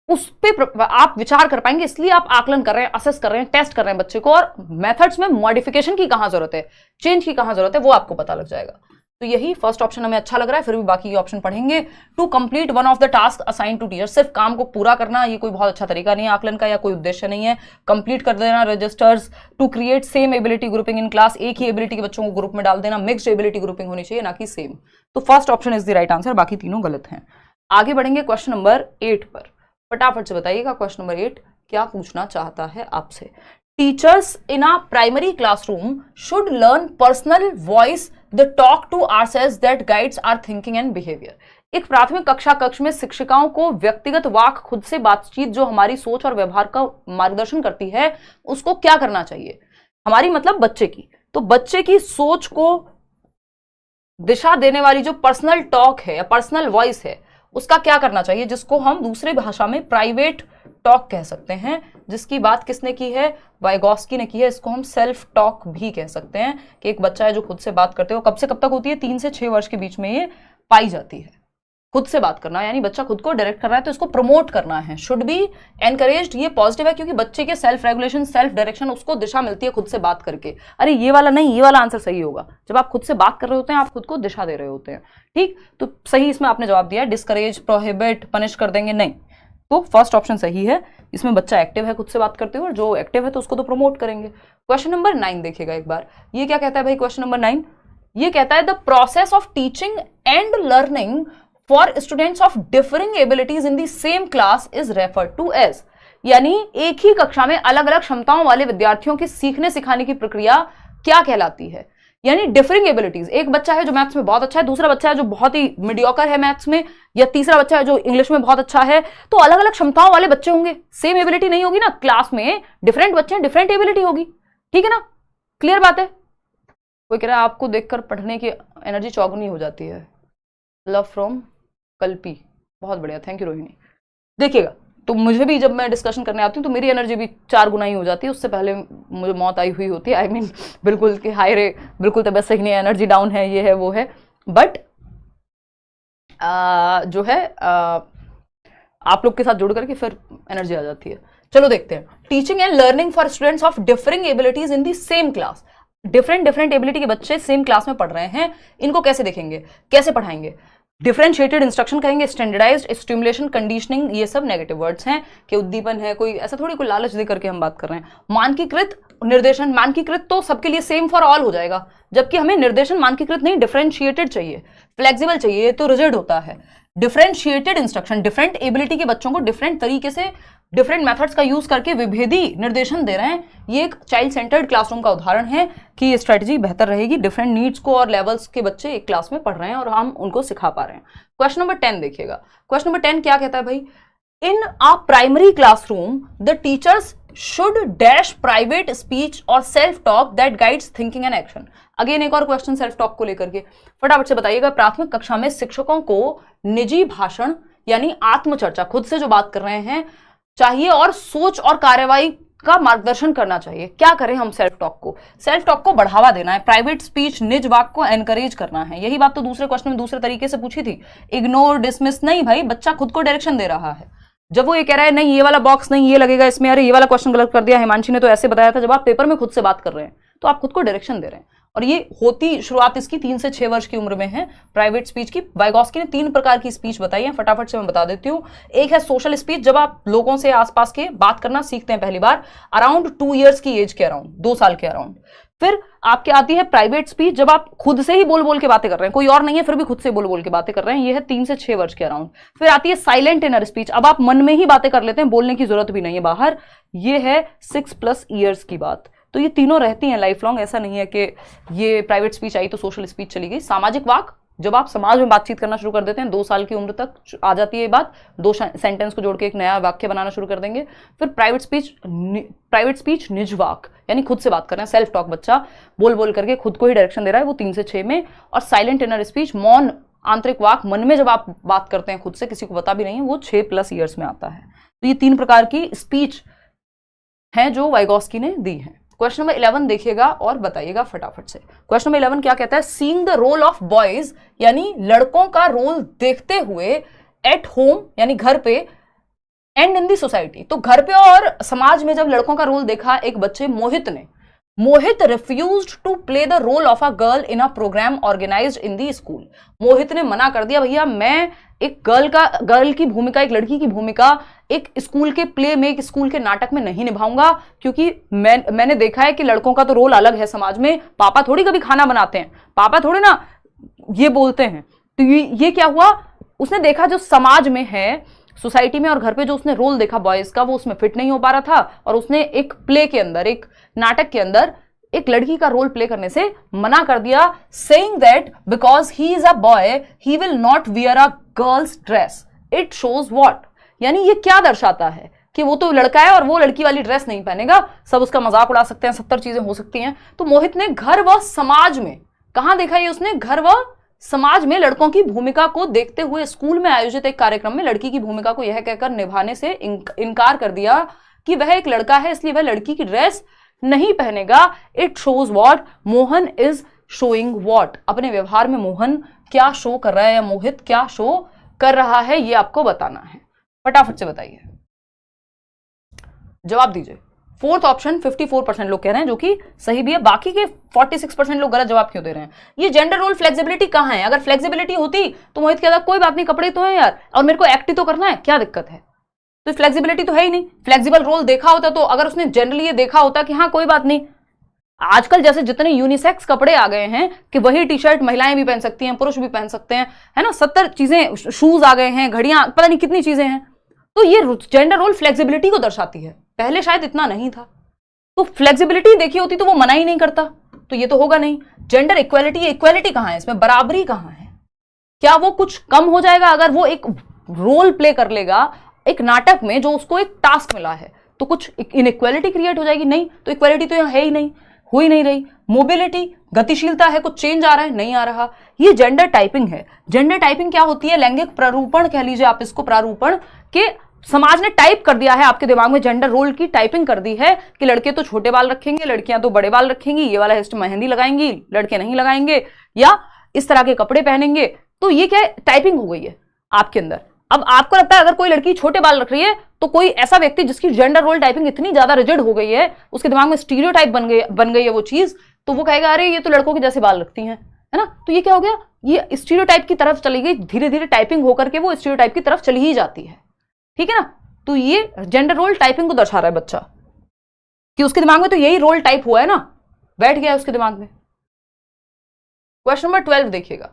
उस पे आप विचार कर पाएंगे, इसलिए आप आकलन कर रहे हैं, असेस कर रहे हैं, टेस्ट कर रहे हैं बच्चे को। और मेथड्स में मॉडिफिकेशन की कहां जरूरत है, चेंज की कहां जरूरत है, वो आपको पता लग जाएगा। तो यही फर्स्ट ऑप्शन हमें अच्छा लग रहा है, फिर भी बाकी के ऑप्शन पढ़ेंगे। To complete one of the task assign to teacher, सिर्फ काम को पूरा करना ये कोई बहुत अच्छा तरीका नहीं है आकलन का, या कोई उद्देश्य नहीं है। कंप्लीट कर देना registers. To create same ability grouping in class, एक ही एबिलिटी के बच्चों को ग्रुप में डाल देना। मिक्स्ड एबिलिटी ग्रुपिंग होनी चाहिए, ना कि सेम। तो first option is the right answer, बाकी तीनों गलत हैं। आगे बढ़ेंगे क्वेश्चन नंबर 8 पर। फटाफट से बताइएगा क्वेश्चन नंबर 8 क्या पूछना चाहता है आपसे। Teachers in a primary classroom should learn personal voice the talk to ourselves that guides our thinking and behaviour. एक प्राथमिक कक्षा कक्ष में शिक्षिकाओं को व्यक्तिगत वाक, खुद से बातचीत जो हमारी सोच और व्यवहार का मार्गदर्शन करती है, उसको क्या करना चाहिए। हमारी मतलब बच्चे की, तो बच्चे की सोच को दिशा देने वाली जो पर्सनल टॉक है या पर्सनल वॉइस है, उसका क्या करना चाहिए, जिसको हम दूसरे भाषा में प्राइवेट टॉक कह सकते हैं, जिसकी बात किसने की है, वाइगॉस्की ने की है। इसको हम सेल्फ टॉक भी कह सकते हैं कि एक बच्चा है जो खुद से बात करते हो। कब से कब तक होती है, 3 से 6 वर्ष के बीच में ये पाई जाती है। खुद से बात करना यानी बच्चा खुद को डायरेक्ट कर रहा है, तो इसको प्रमोट करना है, शुड बी एनकरेज्ड। ये पॉजिटिव है क्योंकि बच्चे के सेल्फ रेगुलेशन, सेल्फ डायरेक्शन, उसको दिशा मिलती है खुद से बात करके। अरे ये वाला नहीं, ये वाला आंसर सही होगा। जब आप खुद से बात कर रहे होते हैं, आप खुद को दिशा दे रहे होते हैं। ठीक, तो सही इसमें आपने जवाब दिया। डिस्करेज, प्रोहिबिट, पनिश कर देंगे, नहीं। तो फर्स्ट ऑप्शन सही है। इसमें बच्चा एक्टिव है, खुद से बात करते हुए, और जो एक्टिव है तो उसको तो प्रमोट करेंगे। क्वेश्चन नंबर 9 देखिएगा एक बार। ये क्या कहता है भाई, क्वेश्चन नंबर 9 ये कहता है the process of teaching and learning for students of differing abilities in the same class is referred to as. यानी एक ही कक्षा में अलग अलग क्षमताओं वाले विद्यार्थियों की सीखने सिखाने की प्रक्रिया क्या कहलाती है। यानी डिफरिंग एबिलिटीज, एक बच्चा है जो मैथ्स में बहुत अच्छा है, दूसरा बच्चा है जो बहुत ही मीडियोकर है मैथ्स में, या तीसरा बच्चा है जो इंग्लिश में बहुत अच्छा है। तो अलग अलग क्षमताओं वाले बच्चे होंगे, सेम एबिलिटी नहीं होगी ना। क्लास में डिफरेंट बच्चे हैं, डिफरेंट एबिलिटी होगी। ठीक है ना, क्लियर बात है। कोई कह रहा है आपको देखकर पढ़ने की एनर्जी चौगुनी हो जाती है। लव फ्रॉम कल्पी, बहुत बढ़िया, थैंक यू रोहिणी। देखिएगा, तो मुझे भी जब मैं डिस्कशन करने आती हूँ तो मेरी एनर्जी भी 4 गुना ही हो जाती है, उससे पहले मुझे मौत आई हुई होती है। आई मीन बिल्कुल कि हाय रे, बिल्कुल तबियत सही नहीं है, एनर्जी डाउन है, ये है वो है। बट जो है आप लोग के साथ जुड़ करके फिर एनर्जी आ जाती है। चलो देखते हैं। Teaching and learning for students of differing abilities in the same class. Different ability के बच्चे सेम क्लास में पढ़ रहे हैं, इनको कैसे देखेंगे, कैसे पढ़ाएंगे। डिफरेंशिएटेड इंस्ट्रक्शन कहेंगे, स्टैंडर्डाइज्ड, स्टिमुलेशन, कंडीशनिंग, ये सब नेगेटिव वर्ड्स हैं कि उद्दीपन है, कोई ऐसा थोड़ी कोई लालच दे करके हम बात कर रहे हैं। मानकीकृत निर्देशन, मानकीकृत तो सबके लिए सेम फॉर ऑल हो जाएगा, जबकि हमें निर्देशन मानकीकृत नहीं, डिफरेंशिएटेड चाहिए, फ्लेक्सिबल चाहिए, ये तो रिजिड होता है। डिफरेंशिएटेड इंस्ट्रक्शन, डिफरेंट एबिलिटी के बच्चों को डिफरेंट तरीके से, डिफरेंट मेथड्स का यूज करके विभेदी निर्देशन दे रहे हैं। ये एक चाइल्ड सेंटर्ड क्लासरूम का उदाहरण है कि ये स्ट्रेटजी बेहतर रहेगी। डिफरेंट नीड्स को और लेवल्स के बच्चे एक क्लास में पढ़ रहे हैं और हम उनको सिखा पा रहे हैं। क्वेश्चन नंबर 10 देखिएगा। क्वेश्चन नंबर 10 क्या कहता है भाई, in a primary classroom the teachers should dash private speech और self talk that guides thinking and action. Again एक और क्वेश्चन सेल्फ टॉक को लेकर के, फटाफट से बताइएगा। प्राथमिक कक्षा में शिक्षकों को निजी भाषण यानी आत्मचर्चा, खुद से जो बात कर रहे हैं, चाहिए और सोच और कार्यवाही का मार्गदर्शन करना चाहिए। क्या करें हम सेल्फ टॉक को बढ़ावा देना है, प्राइवेट स्पीच, निज वाक को एनकरेज करना है। यही बात तो दूसरे क्वेश्चन में दूसरे तरीके से पूछी थी। इग्नोर, डिसमिस नहीं भाई, बच्चा खुद को डायरेक्शन दे रहा है। जब वो ये कह रहा है नहीं ये वाला बॉक्स नहीं, ये लगेगा इसमें, अरे ये वाला क्वेश्चन गलत कर दिया, हिमांशी ने तो ऐसे बताया था। जब आप पेपर में खुद से बात कर रहे हैं तो आप खुद को डायरेक्शन दे रहे हैं। और ये होती शुरुआत इसकी 3 से 6 वर्ष की उम्र में है, प्राइवेट स्पीच की। वाइगॉस्की ने 3 प्रकार की स्पीच बताई है, फटाफट से मैं बता देती हूँ। एक है सोशल स्पीच, जब आप लोगों से आसपास के बात करना सीखते हैं पहली बार, अराउंड 2 ईयर्स की एज के अराउंड, 2 साल के अराउंड। फिर आपके आती है प्राइवेट स्पीच, जब आप खुद से ही बोल बोल के बातें कर रहे हैं, कोई और नहीं है फिर भी खुद से बोल बोल के बातें कर रहे हैं, ये है 3 से 6 वर्ष के अराउंड। फिर आती है साइलेंट इनर स्पीच, अब आप मन में ही बातें कर लेते हैं, बोलने की जरूरत भी नहीं है बाहर, ये है 6+ ईयर्स की बात। तो ये तीनों रहती हैं लाइफ लॉन्ग, ऐसा नहीं है कि ये प्राइवेट स्पीच आई तो सोशल स्पीच चली गई। सामाजिक वाक, जब आप समाज में बातचीत करना शुरू कर देते हैं, 2 साल की उम्र तक आ जाती है ये बात, 2 सेंटेंस को जोड़ के एक नया वाक्य बनाना शुरू कर देंगे। फिर प्राइवेट स्पीच निज वाक, यानी खुद से बात कर रहे हैं, सेल्फ टॉक, बच्चा बोल बोल करके खुद को ही डायरेक्शन दे रहा है, वो 3 से 6 में। और साइलेंट इनर स्पीच, मौन आंतरिक वाक, मन में जब आप बात करते हैं खुद से, किसी को पता भी नहीं है, वो 6+ ईयर्स में आता है। तो ये 3 प्रकार की स्पीच हैं जो वाइगॉस्की ने दी है। क्वेश्चन नंबर 11 देखिएगा और बताइएगा फटाफट से। क्वेश्चन नंबर 11 क्या कहता है, seeing the role of boys, यानी लड़कों का रोल देखते हुए, एट होम यानी घर पे, एंड इन दी सोसाइटी, तो घर पे और समाज में जब लड़कों का रोल देखा एक बच्चे मोहित ने, Mohit refused to play the role of a girl in a program organized in the school. Mohit ने मना कर दिया, भैया मैं एक गर्ल की भूमिका, एक लड़की की भूमिका एक स्कूल के प्ले में, एक स्कूल के नाटक में नहीं निभाऊंगा, क्योंकि मैंने देखा है कि लड़कों का तो रोल अलग है समाज में, पापा थोड़ी कभी खाना बनाते हैं, पापा थोड़ी ना ये बोलते हैं। तो ये क्या हुआ, उसने देखा जो समाज में है, सोसाइटी में और घर पे जो उसने रोल देखा बॉयज का, वो उसमें फिट नहीं हो पा रहा था, और उसने एक प्ले के अंदर, एक नाटक के अंदर एक लड़की का रोल प्ले करने से मना कर दिया, saying that because he is a boy he will not wear a girl's dress. It shows what? यानी ये क्या दर्शाता है कि वो तो लड़का है और वो लड़की वाली ड्रेस नहीं पहनेगा, सब उसका मजाक उड़ा सकते हैं, 70 चीजें हो सकती हैं। तो मोहित ने घर व समाज में, कहां देखा ये उसने, घर व समाज में लड़कों की भूमिका को देखते हुए स्कूल में आयोजित एक कार्यक्रम में लड़की की भूमिका को यह कहकर निभाने से इनकार कर दिया कि वह एक लड़का है, इसलिए वह लड़की की ड्रेस नहीं पहनेगा। It shows what Mohan is showing what. अपने व्यवहार में मोहन क्या शो कर रहा है या मोहित क्या शो कर रहा है, ये आपको बताना है। फटाफट से बताइए, जवाब दीजिए। फोर्थ ऑप्शन 54% लोग कह रहे हैं, जो कि सही भी है। बाकी के 46% लोग गलत जवाब क्यों दे रहे हैं? ये जेंडर रोल फ्लेक्सिबिलिटी कहां है? अगर फ्लेक्सिबिलिटी होती तो मोहित कहता कोई बात नहीं, कपड़े तो हैं यार और मेरे को एक्ट ही तो करना है, क्या दिक्कत है? तो फ्लेक्सिबिलिटी तो है ही नहीं। फ्लेक्सिबल रोल देखा होता तो अगर उसने जनरली ये देखा होता कि हाँ कोई बात नहीं, आजकल जैसे जितने यूनिसेक्स कपड़े आ गए हैं कि वही टी शर्ट महिलाएं भी पहन सकती हैं, पुरुष भी पहन सकते हैं, है ना, 70 चीजें, शूज आ गए हैं, घड़ियां, पता नहीं कितनी चीजें हैं। तो ये जेंडर रोल फ्लेक्सिबिलिटी को दर्शाती है। पहले शायद इतना नहीं था, तो फ्लेक्सिबिलिटी देखी होती तो वो मना ही नहीं करता, तो ये तो होगा नहीं। जेंडर इक्वालिटी, इक्वालिटी कहां है इसमें? बराबरी कहां है? क्या वो कुछ कम हो जाएगा अगर वो एक रोल प्ले कर लेगा एक नाटक में जो उसको एक टास्क मिला है, तो कुछ इनइक्वालिटी क्रिएट हो जाएगी? नहीं, तो इक्वालिटी तो यहां है ही नहीं, हो ही नहीं रही। मोबिलिटी, गतिशीलता है, कुछ चेंज आ रहा है? नहीं आ रहा। ये जेंडर टाइपिंग है। जेंडर टाइपिंग क्या होती है? लैंगिक प्रारूपण कह लीजिए आप इसको, प्रारूपण के समाज ने टाइप कर दिया है आपके दिमाग में, जेंडर रोल की टाइपिंग कर दी है कि लड़के तो छोटे बाल रखेंगे, लड़कियां तो बड़े बाल रखेंगी, ये वाला हेस्ट मेहंदी लगाएंगी, लड़के नहीं लगाएंगे, या इस तरह के कपड़े पहनेंगे। तो ये क्या है? टाइपिंग हो गई है आपके अंदर। अब आपको लगता है अगर कोई लड़की छोटे बाल रख रही है तो कोई ऐसा व्यक्ति जिसकी जेंडर रोल टाइपिंग इतनी ज्यादा रिजिड हो गई है, उसके दिमाग में स्टीरियोटाइप बन गई है वो चीज, तो वो कहेगा अरे ये तो लड़कों के जैसे बाल रखती हैं, है ना। तो ये क्या हो गया? ये स्टीरियोटाइप की तरफ चली गई, धीरे धीरे टाइपिंग होकर के वो स्टीरियोटाइप की तरफ चली ही जाती है, ठीक है ना। तो ये जेंडर रोल टाइपिंग को दर्शा रहा है बच्चा, कि उसके दिमाग में तो यही रोल टाइप हुआ है ना, बैठ गया है उसके दिमाग में। क्वेश्चन नंबर 12 देखिएगा।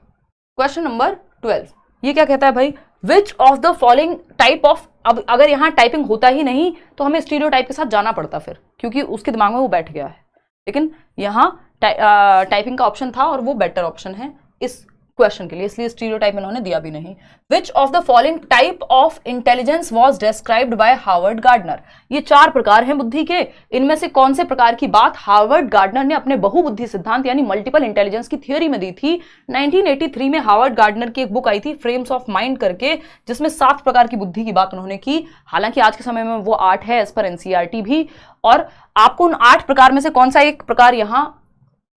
क्वेश्चन नंबर 12 ये क्या कहता है भाई? विच of the following type of, अब अगर यहां टाइपिंग होता ही नहीं तो हमें स्टीरियोटाइप के साथ जाना पड़ता फिर, क्योंकि उसके दिमाग में वो बैठ गया है, लेकिन यहां टाइपिंग का ऑप्शन था और वो बेटर ऑप्शन है इस क्वेश्चन के लिए, इसलिए स्टीरियोटाइप इन्होंने दिया भी नहीं। विच of the following type of intelligence was described bye Harvard gardener. ये 4 प्रकार हैं बुद्धि के, इनमें से कौन से प्रकार की बात हार्वर्ड गार्डनर ने अपने बहुबुद्धि सिद्धांत यानी मल्टीपल इंटेलिजेंस की थ्योरी में दी थी? 1983 में हार्वर्ड गार्डनर की एक बुक आई थी फ्रेम्स ऑफ माइंड करके, जिसमें 7 प्रकार की बुद्धि की बात उन्होंने की। हालांकि आज के समय में वो 8 है एज पर एनसीईआरटी भी, और आपको उन 8 प्रकार में से कौन सा एक प्रकार यहां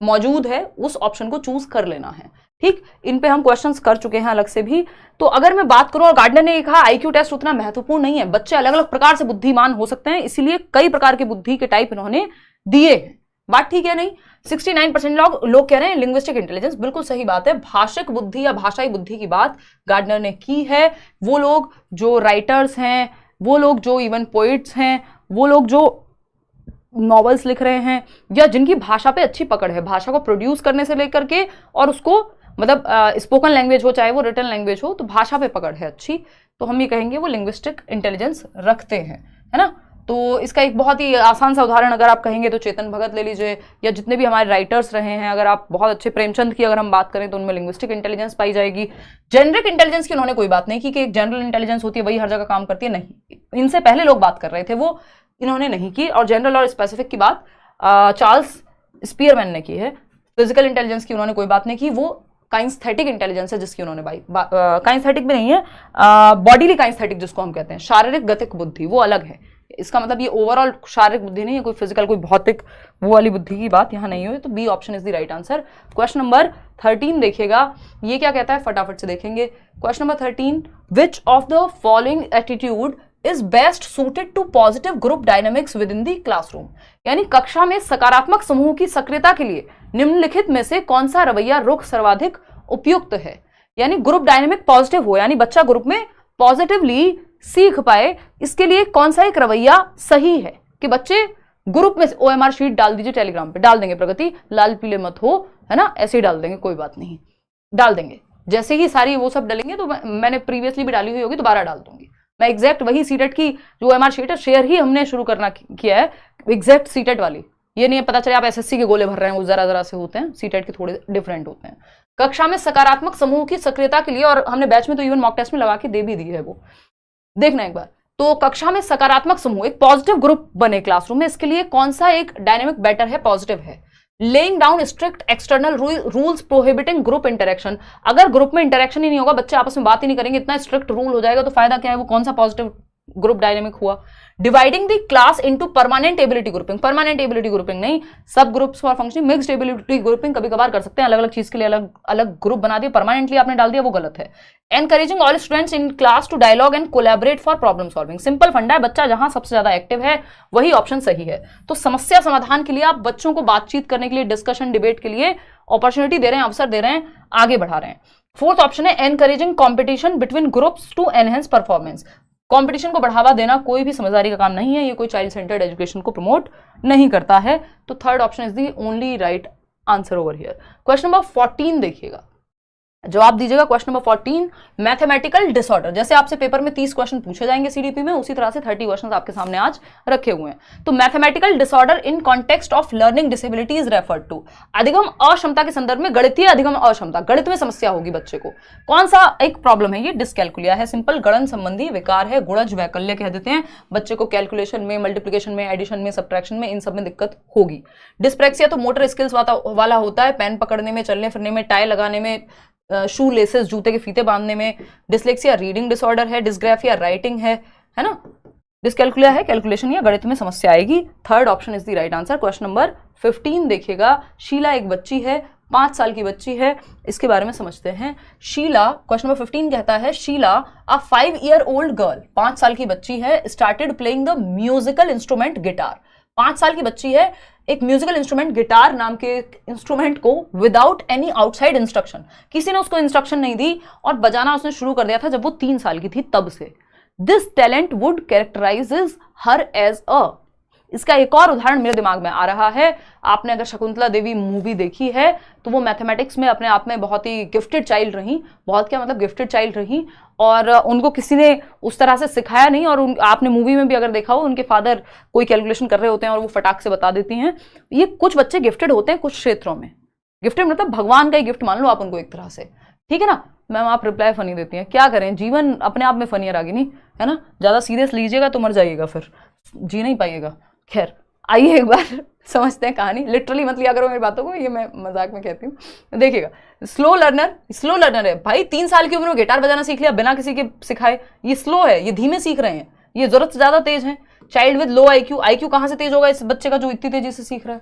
मौजूद है उस ऑप्शन को चूज कर लेना है, ठीक। इन पे हम क्वेश्चंस कर चुके हैं अलग से भी। तो अगर मैं बात करूं, और गार्डनर ने कहा आईक्यू टेस्ट उतना महत्वपूर्ण नहीं है, बच्चे अलग अलग प्रकार से बुद्धिमान हो सकते हैं, इसीलिए कई प्रकार के बुद्धि के टाइप इन्होंने दिए हैं। बात ठीक है नहीं? 69% लोग कह रहे हैं लिंग्विस्टिक इंटेलिजेंस, बिल्कुल सही बात है। भाषिक बुद्धि या भाषाई बुद्धि की बात गार्डनर ने की है। वो लोग जो राइटर्स हैं, वो लोग जो इवन पोइट्स हैं, वो लोग जो नॉवेल्स लिख रहे हैं, या जिनकी भाषा पे अच्छी पकड़ है, भाषा को प्रोड्यूस करने से लेकर के और उसको मतलब स्पोकन लैंग्वेज हो चाहे वो रिटन लैंग्वेज हो, तो भाषा पे पकड़ है अच्छी, तो हम ये कहेंगे वो लिंग्विस्टिक इंटेलिजेंस रखते हैं, है ना। तो इसका एक बहुत ही आसान सा उदाहरण अगर आप कहेंगे तो चेतन भगत ले लीजिए, या जितने भी हमारे राइटर्स रहे हैं, अगर आप बहुत अच्छे प्रेमचंद की अगर हम बात करें तो उनमें लिंग्विस्टिक इंटेलिजेंस पाई जाएगी। जेनरिक इंटेलिजेंस की उन्होंने कोई बात नहीं की कि एक जनरल इंटेलिजेंस होती है वही हर जगह काम करती है, नहीं, इनसे पहले लोग बात कर रहे थे, वो इन्होंने नहीं की। और जनरल और स्पेसिफिक की बात चार्ल्स स्पीयरमैन ने की है। फिजिकल इंटेलिजेंस की उन्होंने कोई बात नहीं की, वो काइंस्थेटिक इंटेलिजेंस है जिसकी उन्होंने काइंस्थेटिक भी नहीं है, बॉडीली काइंस्थेटिक जिसको हम कहते हैं, शारीरिक गतिक बुद्धि, वो अलग है। इसका मतलब ये ओवरऑल शारीरिक बुद्धि नहीं है, कोई फिजिकल कोई भौतिक वो वाली बुद्धि की बात यहाँ नहीं हुई। तो B option is the right answer. Question number 13 देखिएगा, ये क्या कहता है फटाफट से देखेंगे। Question number 13, which of the following attitude is best suited to positive group dynamics within the classroom. यानी कक्षा में सकारात्मक समूह की सक्रियता के लिए निम्नलिखित में से कौन सा रवैया रुख सर्वाधिक उपयुक्त है। यानी ग्रुप डायनामिक पॉजिटिव हो, यानी बच्चा ग्रुप में पॉजिटिवली सीख पाए, इसके लिए कौन सा एक रवैया सही है कि बच्चे ग्रुप में। OMR शीट डाल दीजिए, टेलीग्राम पे डाल देंगे, प्रगति लाल पीले मत हो, है ना, ऐसे ही डाल देंगे, कोई बात नहीं, डाल देंगे। जैसे ही सारी वो सब डालेंगे तो मैंने प्रीवियसली भी डाली हुई होगी, दोबारा डाल दूंगी मैं। एग्जैक्ट वही सीटेट की जो OMR शीट है, शेयर ही हमने शुरू करना किया है, एग्जैक्ट सीटेट वाली। ये नहीं है पता चले आप SSC के गोले भर रहे हैं, वो जरा जरा से होते हैं, सीटेट के थोड़े डिफरेंट होते हैं। कक्षा में सकारात्मक समूह की सक्रियता के लिए, और हमने बैच में तो इवन मॉक टेस्ट में लगा के दे भी दी है, वो देखना एक बार। तो कक्षा में सकारात्मक समूह, एक पॉजिटिव ग्रुप बने क्लासरूम में, इसके लिए कौन सा एक डायनेमिक बेटर है, पॉजिटिव है। Laying down strict external rules prohibiting group interaction, अगर ग्रुप में इंटरेक्शन ही नहीं होगा, बच्चे आपस में बात ही नहीं करेंगे, इतना स्ट्रिक्ट रूल हो जाएगा तो फायदा क्या है, वो कौन सा पॉजिटिव ग्रुप डायनेमिक हुआ। Dividing the class into permanent ability grouping, permanent ability grouping नहीं, सब groups for functioning, mixed ability grouping कभी कभार कर सकते हैं, अलग अलग चीज के लिए अलग अलग ग्रुप बना दिया, परमानेंटली आपने डाल दिया, वो गलत है। Encouraging all students in class to dialogue and collaborate for problem solving, simple funda है, बच्चा जहां सबसे ज्यादा एक्टिव है वही ऑप्शन सही है। तो समस्या समाधान के लिए आप बच्चों को बातचीत करने के लिए, डिस्कशन डिबेट के लिए अपॉर्चुनिटी दे रहे हैं, अवसर दे रहे हैं, आगे बढ़ा रहे हैं। फोर्थ ऑप्शन है encouraging competition between groups to enhance performance, competition को बढ़ावा देना कोई भी समझदारी का काम नहीं है, ये कोई चाइल्ड सेंटर्ड एजुकेशन को प्रमोट नहीं करता है। तो third option is the only right answer over here. Question number 14 देखिएगा, जवाब दीजिएगा। Question number 14, mathematical disorder. जैसे आपसे पेपर में 30 क्वेश्चन पूछे जाएंगे सीडीपी में, उसी तरह से 30 क्वेश्चन आपके सामने आज रखे हुए हैं। तो mathematical disorder in context of learning disability is referred to, अधिगम अक्षमता के संदर्भ में गणितीय अधिगम अक्षमता, गणित में समस्या होगी बच्चे को, कौन सा एक प्रॉब्लम है, ये डिसकैलकुलिया है, सिंपल गणन संबंधी विकार है, गुणज वैकल्य कह देते हैं, बच्चे को कैलकुलेशन में, मल्टीप्लिकेशन में, एडिशन में, सब्ट्रैक्शन में, इन सब में दिक्कत होगी। डिस्प्रेक्सिया तो मोटर स्किल्स वाला होता है, पेन पकड़ने में, चलने फिरने में, टाई लगाने में, शू लेसेस जूते के फीते बांधने में। डिसलेक्सिया रीडिंग डिसऑर्डर है, डिस्ग्राफिया राइटिंग है ना। डिसकैलकुलिया है कैलकुलेशन या गणित में समस्या आएगी। Third option is the right answer. Question number 15 देखिएगा, शीला एक बच्ची है, 5 साल की बच्ची है, इसके बारे में समझते हैं। शीला, क्वेश्चन नंबर 15 कहता है, शीला अ 5-year-old गर्ल, 5 साल की बच्ची है, started playing the musical instrument guitar, 5 साल की बच्ची है, एक म्यूजिकल इंस्ट्रूमेंट गिटार नाम के इंस्ट्रूमेंट को विदाउट एनी आउटसाइड इंस्ट्रक्शन, किसी ने उसको इंस्ट्रक्शन नहीं दी और बजाना उसने शुरू कर दिया था जब वो 3 साल की थी तब से। This talent would characterises her as a, इसका एक और उदाहरण मेरे दिमाग में आ रहा है। आपने अगर शकुंतला देवी मूवी देखी है तो वो मैथमेटिक्स में अपने आप में बहुत ही गिफ्टेड चाइल्ड रही, बहुत क्या मतलब गिफ्टेड चाइल्ड रही, और उनको किसी ने उस तरह से सिखाया नहीं, और आपने मूवी में भी अगर देखा हो उनके फादर कोई कैलकुलेशन कर रहे होते हैं और वो फटाक से बता देती हैं। ये कुछ बच्चे गिफ्टेड होते हैं कुछ क्षेत्रों में, गिफ्टेड मतलब भगवान का ही गिफ्ट मान लो आप उनको एक तरह से, ठीक है ना। मैम आप रिप्लाई फनी देती हैं, क्या करें, जीवन अपने आप में फनी है रागिनी, है ना, ज्यादा सीरियस लीजिएगा तो मर जाइएगा, फिर जी नहीं पाइएगा। खैर आइए एक बार समझते हैं कहानी, लिटरली मत लिया करो मेरी बातों को, ये मैं मजाक में कहती हूँ। देखिएगा, स्लो लर्नर है भाई, 3 साल की उम्र में गिटार बजाना सीख लिया बिना किसी के सिखाए, ये स्लो है, ये धीमे सीख रहे हैं, ये जरूरत से ज्यादा तेज है। चाइल्ड विद लो आईक्यू कहां से तेज होगा इस बच्चे का जो इतनी तेजी से सीख रहा है,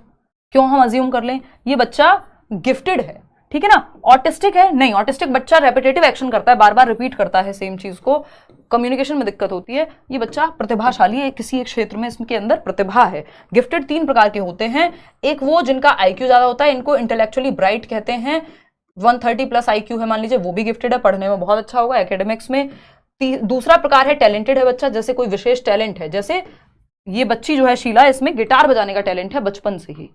क्यों हम अज्यूम कर लें ये बच्चा गिफ्टेड है, ठीक है ना। ऑटिस्टिक है नहीं, ऑटिस्टिक बच्चा रेपिटेटिव एक्शन करता है, बार बार रिपीट करता है सेम चीज को, कम्युनिकेशन में दिक्कत होती है। ये बच्चा प्रतिभाशाली है, किसी एक क्षेत्र में इसके अंदर प्रतिभा है। गिफ्टेड 3 प्रकार के होते हैं, एक वो जिनका आईक्यू ज्यादा होता है, इनको इंटेलेक्चुअली ब्राइट कहते हैं, 130+ आईक्यू है मान लीजिए, वो भी गिफ्टेड है, पढ़ने में बहुत अच्छा होगा एकेडमिक्स में। दूसरा प्रकार है टैलेंटेड है बच्चा, जैसे कोई विशेष टैलेंट है, जैसे ये बच्ची जो है शीला, इसमें गिटार बजाने का टैलेंट है बचपन से ही,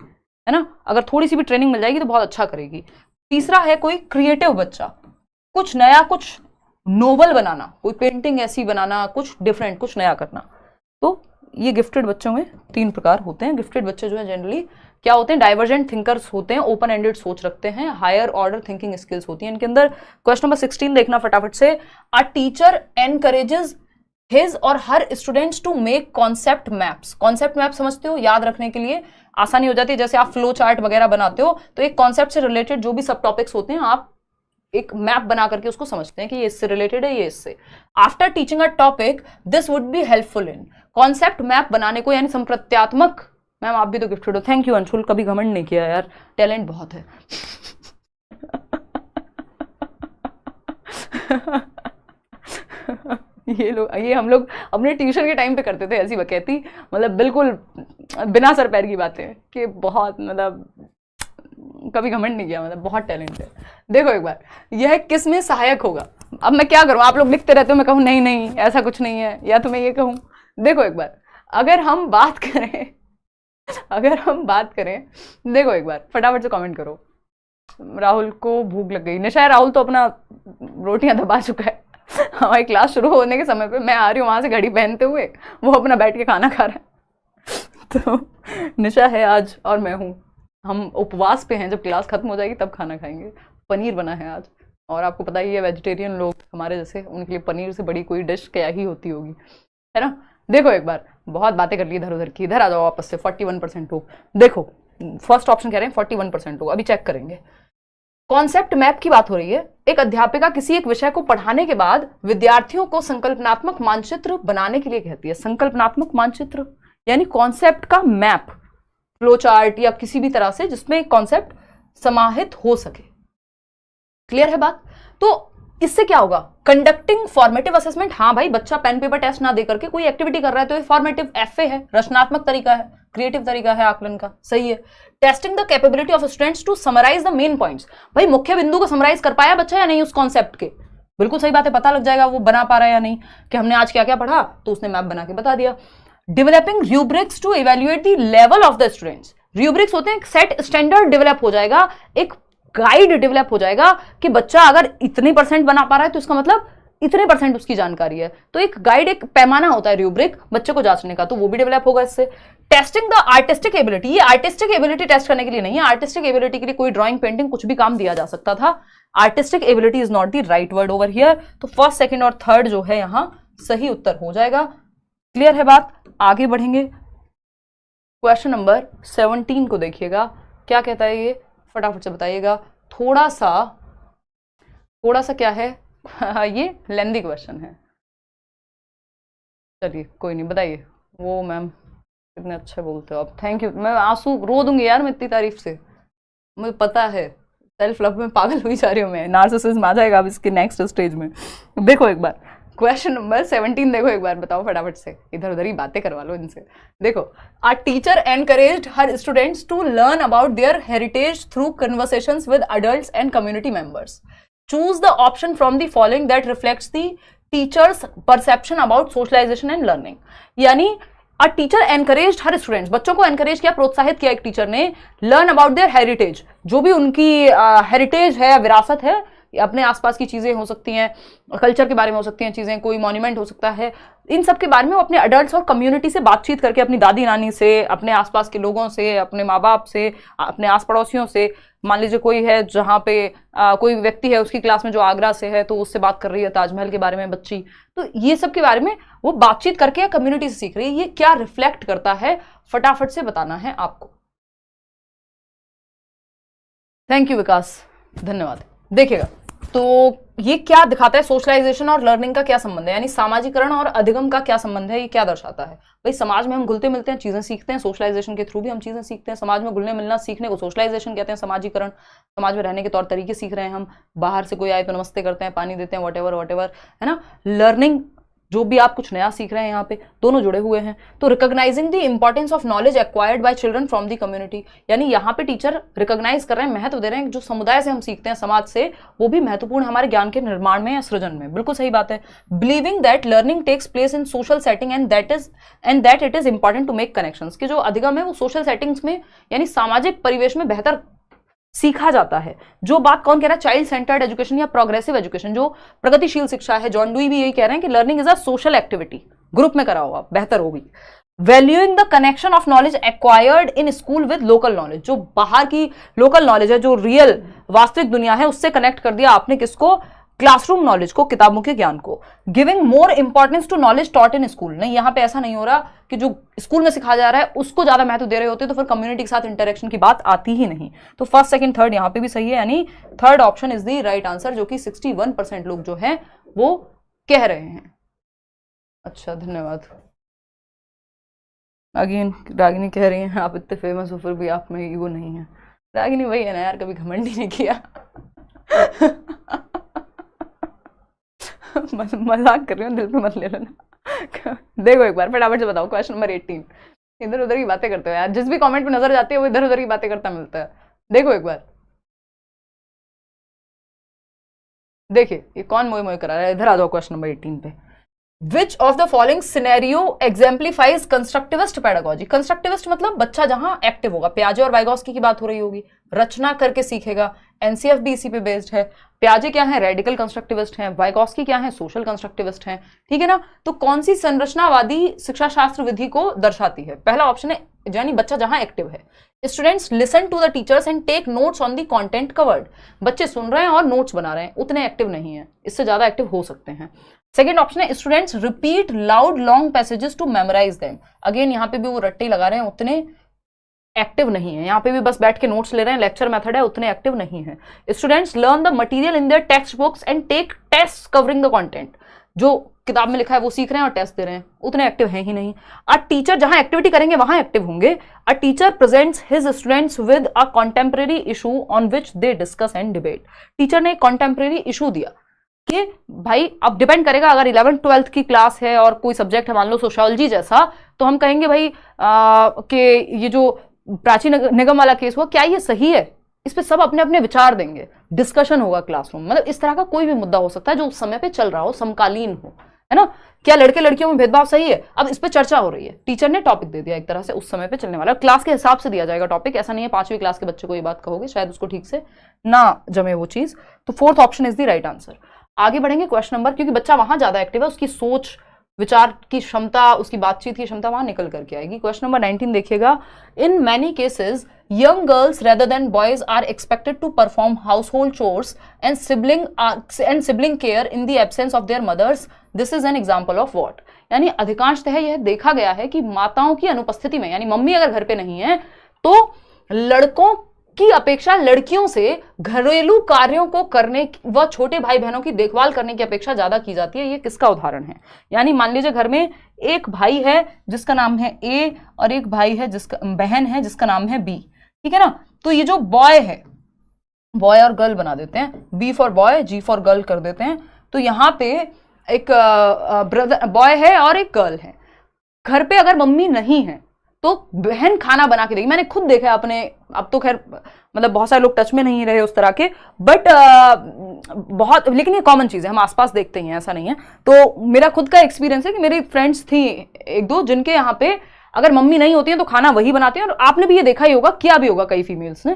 है ना, अगर थोड़ी सी भी ट्रेनिंग मिल जाएगी तो बहुत अच्छा करेगी। तीसरा है कोई क्रिएटिव बच्चा, कुछ नया, कुछ नोबल बनाना, कोई पेंटिंग ऐसी बनाना, कुछ डिफरेंट, कुछ नया करना। तो ये गिफ्टेड बच्चों में 3 प्रकार होते हैं। गिफ्टेड बच्चे जो है जनरली क्या होते हैं, डाइवर्जेंट थिंकर्स होते हैं, ओपन एंडेड सोच रखते हैं, हायर ऑर्डर थिंकिंग स्किल्स होती हैं इनके अंदर। क्वेश्चन नंबर 16 देखना फटाफट से, अ टीचर एनकरेजेस हिज और her students to make concept maps. Concept map समझते हो, याद रखने के लिए आसानी हो जाती है, जैसे आप फ्लो चार्ट वगैरह बनाते हो तो एक कॉन्सेप्ट से रिलेटेड जो भी सब टॉपिक्स होते हैं आप एक मैप बना करके उसको समझते हैं कि ये इससे रिलेटेड है, ये इससे। After teaching a topic this would be helpful in, concept map बनाने को यानी संप्रत्यात्मक। मैम आप भी तो गिफ्टेड हो, थैंक यू अंशुल, कभी घमंड नहीं किया यार, टैलेंट बहुत है। ये हम लोग अपने ट्यूशन के टाइम पे करते थे ऐसी बकैती, मतलब बिल्कुल बिना सर पैर की बातें, कि बहुत मतलब कभी घमंड नहीं किया, मतलब बहुत टैलेंट है। देखो एक बार, यह किस में सहायक होगा। अब मैं क्या करूं, आप लोग लिखते रहते हो, मैं कहूं नहीं नहीं ऐसा कुछ नहीं है, या तो मैं ये कहूं। देखो एक बार, अगर हम बात करें देखो एक बार फटाफट से कमेंट करो। राहुल को भूख लग गई, निशा राहुल तो अपना रोटियां दबा चुका है। हमारी क्लास शुरू होने के समय पे मैं आ रही हूँ वहां से घड़ी पहनते हुए, वो अपना बैठ के खाना खा रहा है। तो निशा है आज और मैं हूँ, हम उपवास पे हैं, जब क्लास खत्म हो जाएगी तब खाना खाएंगे। पनीर बना है आज, और आपको पता ही है वेजिटेरियन लोग हमारे जैसे, उनके लिए पनीर से बड़ी कोई डिश क्या ही होती होगी, है ना। देखो एक बार, बहुत बातें कर ली इधर उधर की, इधर आ जाओ वापस से, 41% हो। देखो फर्स्ट ऑप्शन कह रहे हैं 41% लोग, अभी चेक करेंगे। कॉन्सेप्ट मैप की बात हो रही है। एक अध्यापिका किसी एक विषय को पढ़ाने के बाद विद्यार्थियों को संकल्पनात्मक मानचित्र बनाने के लिए कहती है। संकल्पनात्मक मानचित्र यानी कॉन्सेप्ट का मैप, फ्लो चार्ट या किसी भी तरह से जिसमें कॉन्सेप्ट समाहित हो सके। क्लियर है बात? तो इससे क्या होगा? Conducting formative assessment. हाँ भाई, बच्चा पेन पेपर टेस्ट ना देकर के कोई एक्टिविटी कर रहा है तो ये फॉर्मेटिव एफए है, रचनात्मक तरीका है, क्रिएटिव तरीका है आकलन का, सही है। Testing the capability of students to summarise the main points. भाई मुख्य बिंदु को समराइज कर पाया बच्चा या नहीं उस कॉन्सेप्ट के? बिल्कुल सही बात है, पता लग जाएगा वो बना पा रहा है या नहीं, कि हमने आज क्या क्या पढ़ा तो उसने मैप बना के बता दिया। Developing rubrics to evaluate the level of the students. Rubrics होते हैं एक सेट स्टैंडर्ड डेवलप हो जाएगा, एक गाइड डेवलप हो जाएगा कि बच्चा अगर इतने % बना पा रहा है तो इसका मतलब इतने % उसकी जानकारी है। तो एक गाइड, एक पैमाना होता है रूब्रिक बच्चे को जांचने का, तो वो भी डेवलप होगा इससे। Testing the artistic ability. ये आर्टिस्टिक एबिलिटी टेस्ट करने के लिए नहीं है, आर्टिस्टिक एबिलिटी के लिए कोई ड्राइंग, पेंटिंग कुछ भी काम दिया जा सकता था। Artistic ability is not the right word over here. तो फर्स्ट, सेकंड और थर्ड जो है यहां सही उत्तर हो जाएगा। क्लियर है बात? आगे बढ़ेंगे। क्वेश्चन नंबर 17 को देखिएगा, क्या कहता है ये, फटाफट से बताइएगा। थोड़ा सा क्या है ये लेंदी क्वेश्चन है, चलिए कोई नहीं, बताइए। वो मैम कितने अच्छे बोलते हो आप, थैंक यू। मैं आंसू रो दूंगी यार मैं इतनी तारीफ से, मुझे पता है। सेल्फ लव में पागल हुई जा रही हूँ मैं, नार्सिसिज्म आ जाएगा अब इसके नेक्स्ट स्टेज में। देखो एक बार क्वेश्चन नंबर 17 देखो एक बार, बताओ फटाफट से, इधर उधर ही बातें करवा लो इनसे। देखो, a teacher encouraged her students to learn about their heritage through conversations with adults and community members. Choose the option from the following that reflects the teachers perception about socialization and learning. यानी a teacher encouraged her students, बच्चों को encourage किया, प्रोत्साहित किया एक teacher ने, learn about their heritage, जो भी उनकी हेरिटेज है, विरासत है, अपने आसपास की चीजें हो सकती हैं, कल्चर के बारे में हो सकती हैं चीजें, कोई मॉन्यूमेंट हो सकता है, इन सब के बारे में वो अपने अडल्ट्स और कम्युनिटी से बातचीत करके, अपनी दादी नानी से, अपने आसपास के लोगों से, अपने माँ बाप से, अपने आस पड़ोसियों से, मान लीजिए कोई है जहाँ पे कोई व्यक्ति है उसकी क्लास में जो आगरा से है तो उससे बात कर रही है ताजमहल के बारे में बच्ची, तो ये सब के बारे में वो बातचीत करके कम्युनिटी से सीख रही है। ये क्या रिफ्लेक्ट करता है, फटाफट से बताना है आपको। थैंक यू विकास, धन्यवाद। देखिएगा, तो ये क्या दिखाता है, सोशलाइजेशन और लर्निंग का क्या संबंध है, यानी सामाजिकरण और अधिगम का क्या संबंध है, ये क्या दर्शाता है। भाई समाज में हम घुलते मिलते हैं, चीजें सीखते हैं, सोशलाइजेशन के थ्रू भी हम चीजें सीखते हैं। समाज में घुलने मिलना सीखने को सोशलाइजेशन कहते हैं, समाजीकरण, समाज में रहने के तौर तरीके सीख रहे हैं हम, बाहर से कोई आए तो नमस्ते करते हैं, पानी देते हैं, वट एवर, है ना। लर्निंग, जो भी आप कुछ नया सीख रहे हैं, यहाँ पे दोनों जुड़े हुए हैं। तो recognising the importance of knowledge acquired by children from the community, यानी यहाँ पे टीचर रिकॉग्नाइज कर रहे हैं, महत्व दे रहे हैं, जो समुदाय से हम सीखते हैं, समाज से, वो भी महत्वपूर्ण हमारे ज्ञान के निर्माण में या सृजन में। बिल्कुल सही बात है। Believing that learning takes place in social setting and that it is important to make connections, कि जो अधिगम है वो सोशल सेटिंग्स में यानी सामाजिक परिवेश में बेहतर सीखा जाता है। जो बात कौन कह रहा है, चाइल्ड सेंटर्ड एजुकेशन या प्रोग्रेसिव एजुकेशन, जो प्रगतिशील शिक्षा है, जॉन डुई भी यही कह रहे हैं कि learning is a social activity, group में करा होगा बेहतर होगी। Valuing the connection of knowledge acquired in school with local knowledge, जो बाहर की लोकल नॉलेज है, जो रियल वास्तविक दुनिया है, उससे कनेक्ट कर दिया आपने किसको, क्लासरूम नॉलेज को, किताबों के ज्ञान को। Giving more importance to knowledge taught in school, नहीं यहाँ पे ऐसा नहीं हो रहा कि जो स्कूल में सिखाया जा रहा है उसको ज्यादा महत्व दे रहे होते तो फिर कम्युनिटी के साथ इंटरेक्शन की बात आती ही नहीं। तो फर्स्ट, सेकंड, थर्ड यहाँ पे भी सही है, यानी third option is the right answer, जो कि 61% लोग जो है वो कह रहे हैं। अच्छा, धन्यवाद। अगेन रागिनी कह रही हैं आप इतने फेमस हो फिर भी आप में ईगो नहीं है। रागिनी वही है ना यार, कभी घमंड ही नहीं किया। मजाक कर रही हूँ, दिल पे मत ले लेना। देखो एक बार फटाफट से बताओ, क्वेश्चन नंबर 18। इधर उधर की बातें करते हो यार, जिस भी कमेंट पे नजर जाती है वो इधर उधर की बातें करता मिलता है। देखो एक बार, देखिए ये कौन मोए मोए करा रहा है। इधर आ जाओ क्वेश्चन नंबर 18 पे। Which of the following scenario exemplifies constructivist pedagogy. Constructivist मतलब बच्चा जहां एक्टिव होगा, पियाजे और वाइगोस्की की बात हो रही होगी, रचना करके सीखेगा। एनसीएफ भी इसी पे बेस्ड है। पियाजे क्या है, रेडिकल कंस्ट्रक्टिविस्ट हैं, वाइगोस्की क्या है, सोशल कंस्ट्रक्टिविस्ट हैं, ठीक है ना। तो कौन सी संरचनावादी शिक्षा शास्त्र विधि को दर्शाती है? पहला ऑप्शन है, यानी बच्चा जहां एक्टिव है। Students listen to the teachers and take notes on the content covered, बच्चे सुन रहे हैं और नोट्स बना रहे हैं, उतने एक्टिव नहीं है, इससे ज्यादा एक्टिव हो सकते हैं। सेकेंड ऑप्शन है, students repeat loud long passages to memorise them, again यहाँ पे भी वो रट्टे लगा रहे हैं, उतने एक्टिव नहीं है, यहाँ पे भी बस बैठ के नोट्स ले रहे हैं, लेक्चर मेथड है, उतने एक्टिव नहीं है। Students learn the material in their text books and take test covering the content, जो किताब में लिखा है वो सीख रहे हैं और टेस्ट दे रहे हैं, उतने एक्टिव हैं ही नहीं। अ टीचर जहां एक्टिविटी करेंगे वहां एक्टिव होंगे। A teacher presents his students with a contemporary issue on which they discuss and debate. Teacher ने एक कॉन्टेम्परेरी इशू दिया कि भाई अब डिपेंड करेगा, अगर 11th 12th की क्लास है और कोई सब्जेक्ट है मान लो सोशियोलॉजी जैसा, तो हम कहेंगे भाई कि ये जो प्राची निगम वाला केस हुआ, क्या ये सही है, इस पे सब अपने अपने विचार देंगे, डिस्कशन होगा क्लासरूम। मतलब इस तरह का कोई भी मुद्दा हो सकता है जो उस समय पे चल रहा हो, समकालीन हो, है ना। क्या लड़के लड़कियों में भेदभाव सही है, अब इस पे चर्चा हो रही है, टीचर ने टॉपिक दे दिया एक तरह से उस समय पे चलने वाला, क्लास के हिसाब से दिया जाएगा टॉपिक, ऐसा नहीं है 5वीं क्लास के बच्चे को ये बात कहोगे शायद उसको ठीक से ना जमे वो चीज। तो 4th option is the right answer. आगे बढ़ेंगे क्वेश्चन नंबर, क्योंकि बच्चा वहां ज्यादा एक्टिव है, उसकी सोच विचार की क्षमता, उसकी बातचीत की क्षमता वहां निकल करके आएगी। क्वेश्चन नंबर 19 देखिएगा। In many cases young girls rather than boys are expected to perform household chores and sibling care in the absence of their mothers. This is an example of what? यानी अधिकांशतः यह देखा गया है कि माताओं की अनुपस्थिति में, यानी मम्मी अगर घर पे नहीं है, तो लड़कों की अपेक्षा लड़कियों से घरेलू कार्यों को करने व छोटे भाई बहनों की देखभाल करने की अपेक्षा ज्यादा की जाती है। ये किसका उदाहरण है? यानी मान लीजिए घर में एक भाई है जिसका नाम है ए और एक भाई है जिसका बहन है जिसका नाम है बी, ठीक है ना। तो ये जो बॉय है, बॉय और गर्ल बना देते हैं, B for boy G for girl कर देते हैं। तो यहाँ पे एक ब्रदर बॉय है और एक गर्ल है। घर पे अगर मम्मी नहीं है तो बहन खाना बना के देगी। मैंने खुद देखा है अपने, अब तो खैर मतलब बहुत सारे लोग टच में नहीं रहे उस तरह के, बट बहुत, लेकिन ये कॉमन चीज है, हम आसपास देखते हैं, ऐसा नहीं है। तो मेरा खुद का एक्सपीरियंस है कि मेरी फ्रेंड्स थी एक दो जिनके यहाँ पे अगर मम्मी नहीं होती है तो खाना वही बनाते हैं। और आपने भी ये देखा ही होगा, किया भी होगा कई फीमेल्स ने,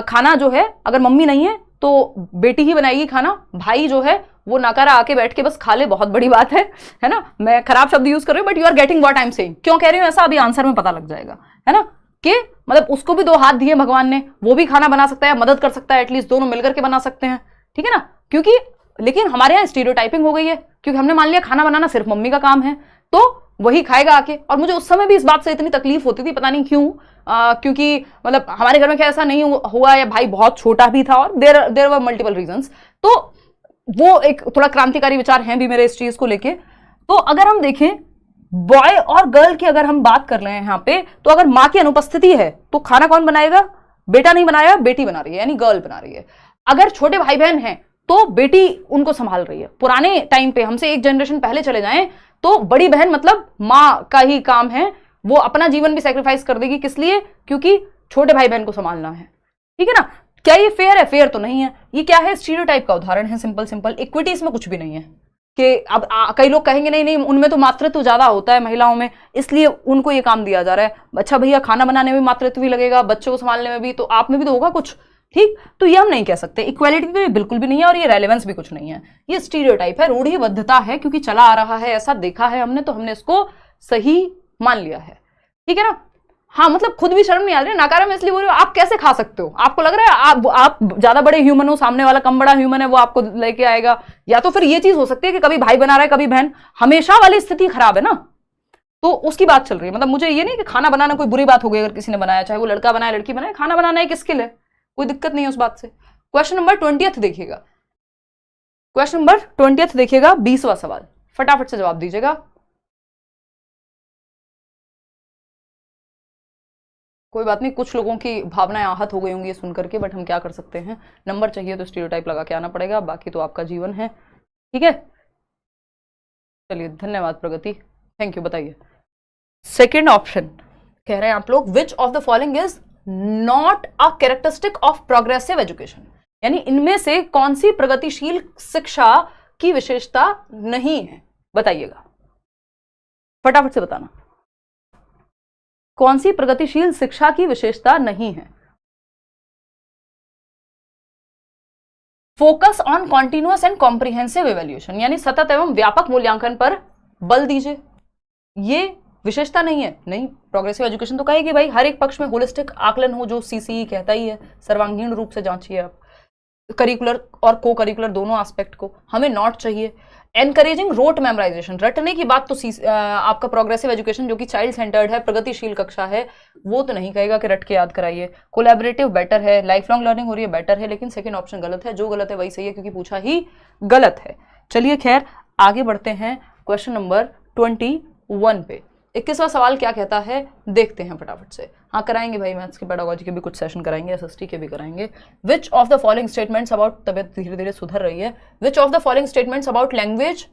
खाना जो है अगर मम्मी नहीं है तो बेटी ही बनाएगी खाना, भाई जो है वो नकारा आके बैठ के बस खा ले, बहुत बड़ी बात है ना। मैं खराब शब्द यूज कर रही हूँ but you are getting what I am saying. क्यों कह रही हूँ ऐसा, अभी आंसर में पता लग जाएगा, है ना। कि मतलब उसको भी 2 हाथ दिए भगवान ने, वो भी खाना बना सकता है, मदद कर सकता है, एटलीस्ट दोनों मिलकर के बना सकते हैं, ठीक है ना। क्योंकि लेकिन हमारे यहाँ स्टीरियोटाइपिंग हो गई है, क्योंकि हमने मान लिया खाना बनाना सिर्फ मम्मी का काम है, तो वही खाएगा आके। और मुझे उस समय भी इस बात से इतनी तकलीफ होती थी, पता नहीं क्यों, क्योंकि मतलब हमारे घर में क्या ऐसा नहीं हुआ, या भाई बहुत छोटा भी था, और देयर वर मल्टीपल रीजंस। तो वो एक थोड़ा क्रांतिकारी विचार हैं भी मेरे इस चीज को लेके। तो अगर हम देखें बॉय और गर्ल की अगर हम बात कर रहे हैं यहाँ पे, तो अगर माँ की अनुपस्थिति है तो खाना कौन बनाएगा? बेटा नहीं बनाया, बेटी बना रही है, यानी गर्ल बना रही है। अगर छोटे भाई बहन हैं तो बेटी उनको संभाल रही है। पुराने टाइम पे, हमसे एक जनरेशन पहले चले जाएं तो बड़ी बहन मतलब माँ का ही काम है, वो अपना जीवन भी सैक्रिफाइस कर देगी, किस लिए? क्योंकि छोटे भाई बहन को संभालना है, ठीक है ना। क्या ये फेयर है? फेयर तो नहीं है। ये क्या है? स्टीरियोटाइप का उदाहरण है, सिंपल सिंपल। इक्विटी इसमें कुछ भी नहीं है कि अब कई लोग कहेंगे नहीं नहीं उनमें तो मातृत्व ज्यादा होता है महिलाओं में, इसलिए उनको ये काम दिया जा रहा है। अच्छा भैया, खाना बनाने में मातृत्व भी लगेगा, बच्चों को संभालने में भी, तो आप में भी तो होगा कुछ, ठीक। तो ये हम नहीं कह सकते, इक्वालिटी तो ये बिल्कुल भी नहीं है, और ये रेलेवेंस भी कुछ नहीं है। ये स्टीरियोटाइप है, रूढ़िबद्धता है, क्योंकि चला आ रहा है, ऐसा देखा है हमने, तो हमने इसको सही मान लिया है, ठीक है ना। हाँ, मतलब खुद भी शर्म नहीं आ रही, नकारा में इसलिए बोल रही हूँ, आप कैसे खा सकते हो? आपको लग रहा है आप ज्यादा बड़े ह्यूमन हो, सामने वाला कम बड़ा ह्यूमन है, वो आपको लेके आएगा। या तो फिर ये चीज हो सकती है कि कभी भाई बना रहा है कभी बहन, हमेशा वाली स्थिति खराब है ना, तो उसकी बात चल रही है। मतलब मुझे ये नहीं कि खाना बनाना कोई बुरी बात हो गई अगर किसी ने बनाया, चाहे वो लड़का बनाए लड़की बनाए, खाना बनाना एक स्किल है, कोई दिक्कत नहीं है उस बात से। क्वेश्चन नंबर 20 देखिएगा। क्वेश्चन नंबर 20 देखिएगा, 20वां सवाल, फटाफट से जवाब दीजिएगा। कोई बात नहीं, कुछ लोगों की भावनाएं आहत हो गई होंगी ये सुनकर के, बट हम क्या कर सकते हैं, नंबर चाहिए तो स्टीरियोटाइप लगा के आना पड़ेगा, बाकी तो आपका जीवन है, ठीक है। चलिए, धन्यवाद प्रगति, थैंक यू। बताइए, सेकेंड ऑप्शन कह रहे हैं आप लोग, विच of the following is not a characteristic of progressive education, यानी इनमें से कौन सी प्रगतिशील शिक्षा की विशेषता नहीं है? बताइएगा, फटाफट से बताना, कौन सी प्रगतिशील शिक्षा की विशेषता नहीं है? Focus on continuous and comprehensive evaluation, यानी सतत एवं व्यापक मूल्यांकन पर बल दीजिए, ये विशेषता नहीं है। नहीं, प्रोग्रेसिव एजुकेशन तो कहेगी भाई हर एक पक्ष में होलिस्टिक आकलन हो, जो सीसीई कहता ही है, सर्वांगीण रूप से जांचिए आप करिकुलर और को करिकुलर दोनों एस्पेक्ट को। हमें नॉट चाहिए। एनकरेजिंग रोट मेमोराइजेशन, रटने की बात तो आपका प्रोग्रेसिव एजुकेशन जो कि चाइल्ड सेंटर्ड है, प्रगतिशील कक्षा है, वो तो नहीं कहेगा कि रट के याद कराइए। कोलैबोरेटिव बेटर है, लाइफ लॉन्ग लर्निंग हो रही है बेटर है, लेकिन सेकंड ऑप्शन गलत है, जो गलत है वही सही है क्योंकि पूछा ही गलत है। चलिए खैर आगे बढ़ते हैं क्वेश्चन नंबर 21 पे। 21वां सवाल क्या कहता है देखते हैं फटाफट से। हाँ कराएंगे भाई, मैथ्स के पेडागोजी के भी कुछ सेशन कराएंगे, एसएसटी के भी कराएंगे। विच of the following statements about, तबियत धीरे धीरे सुधर रही है, विच of the following statements about language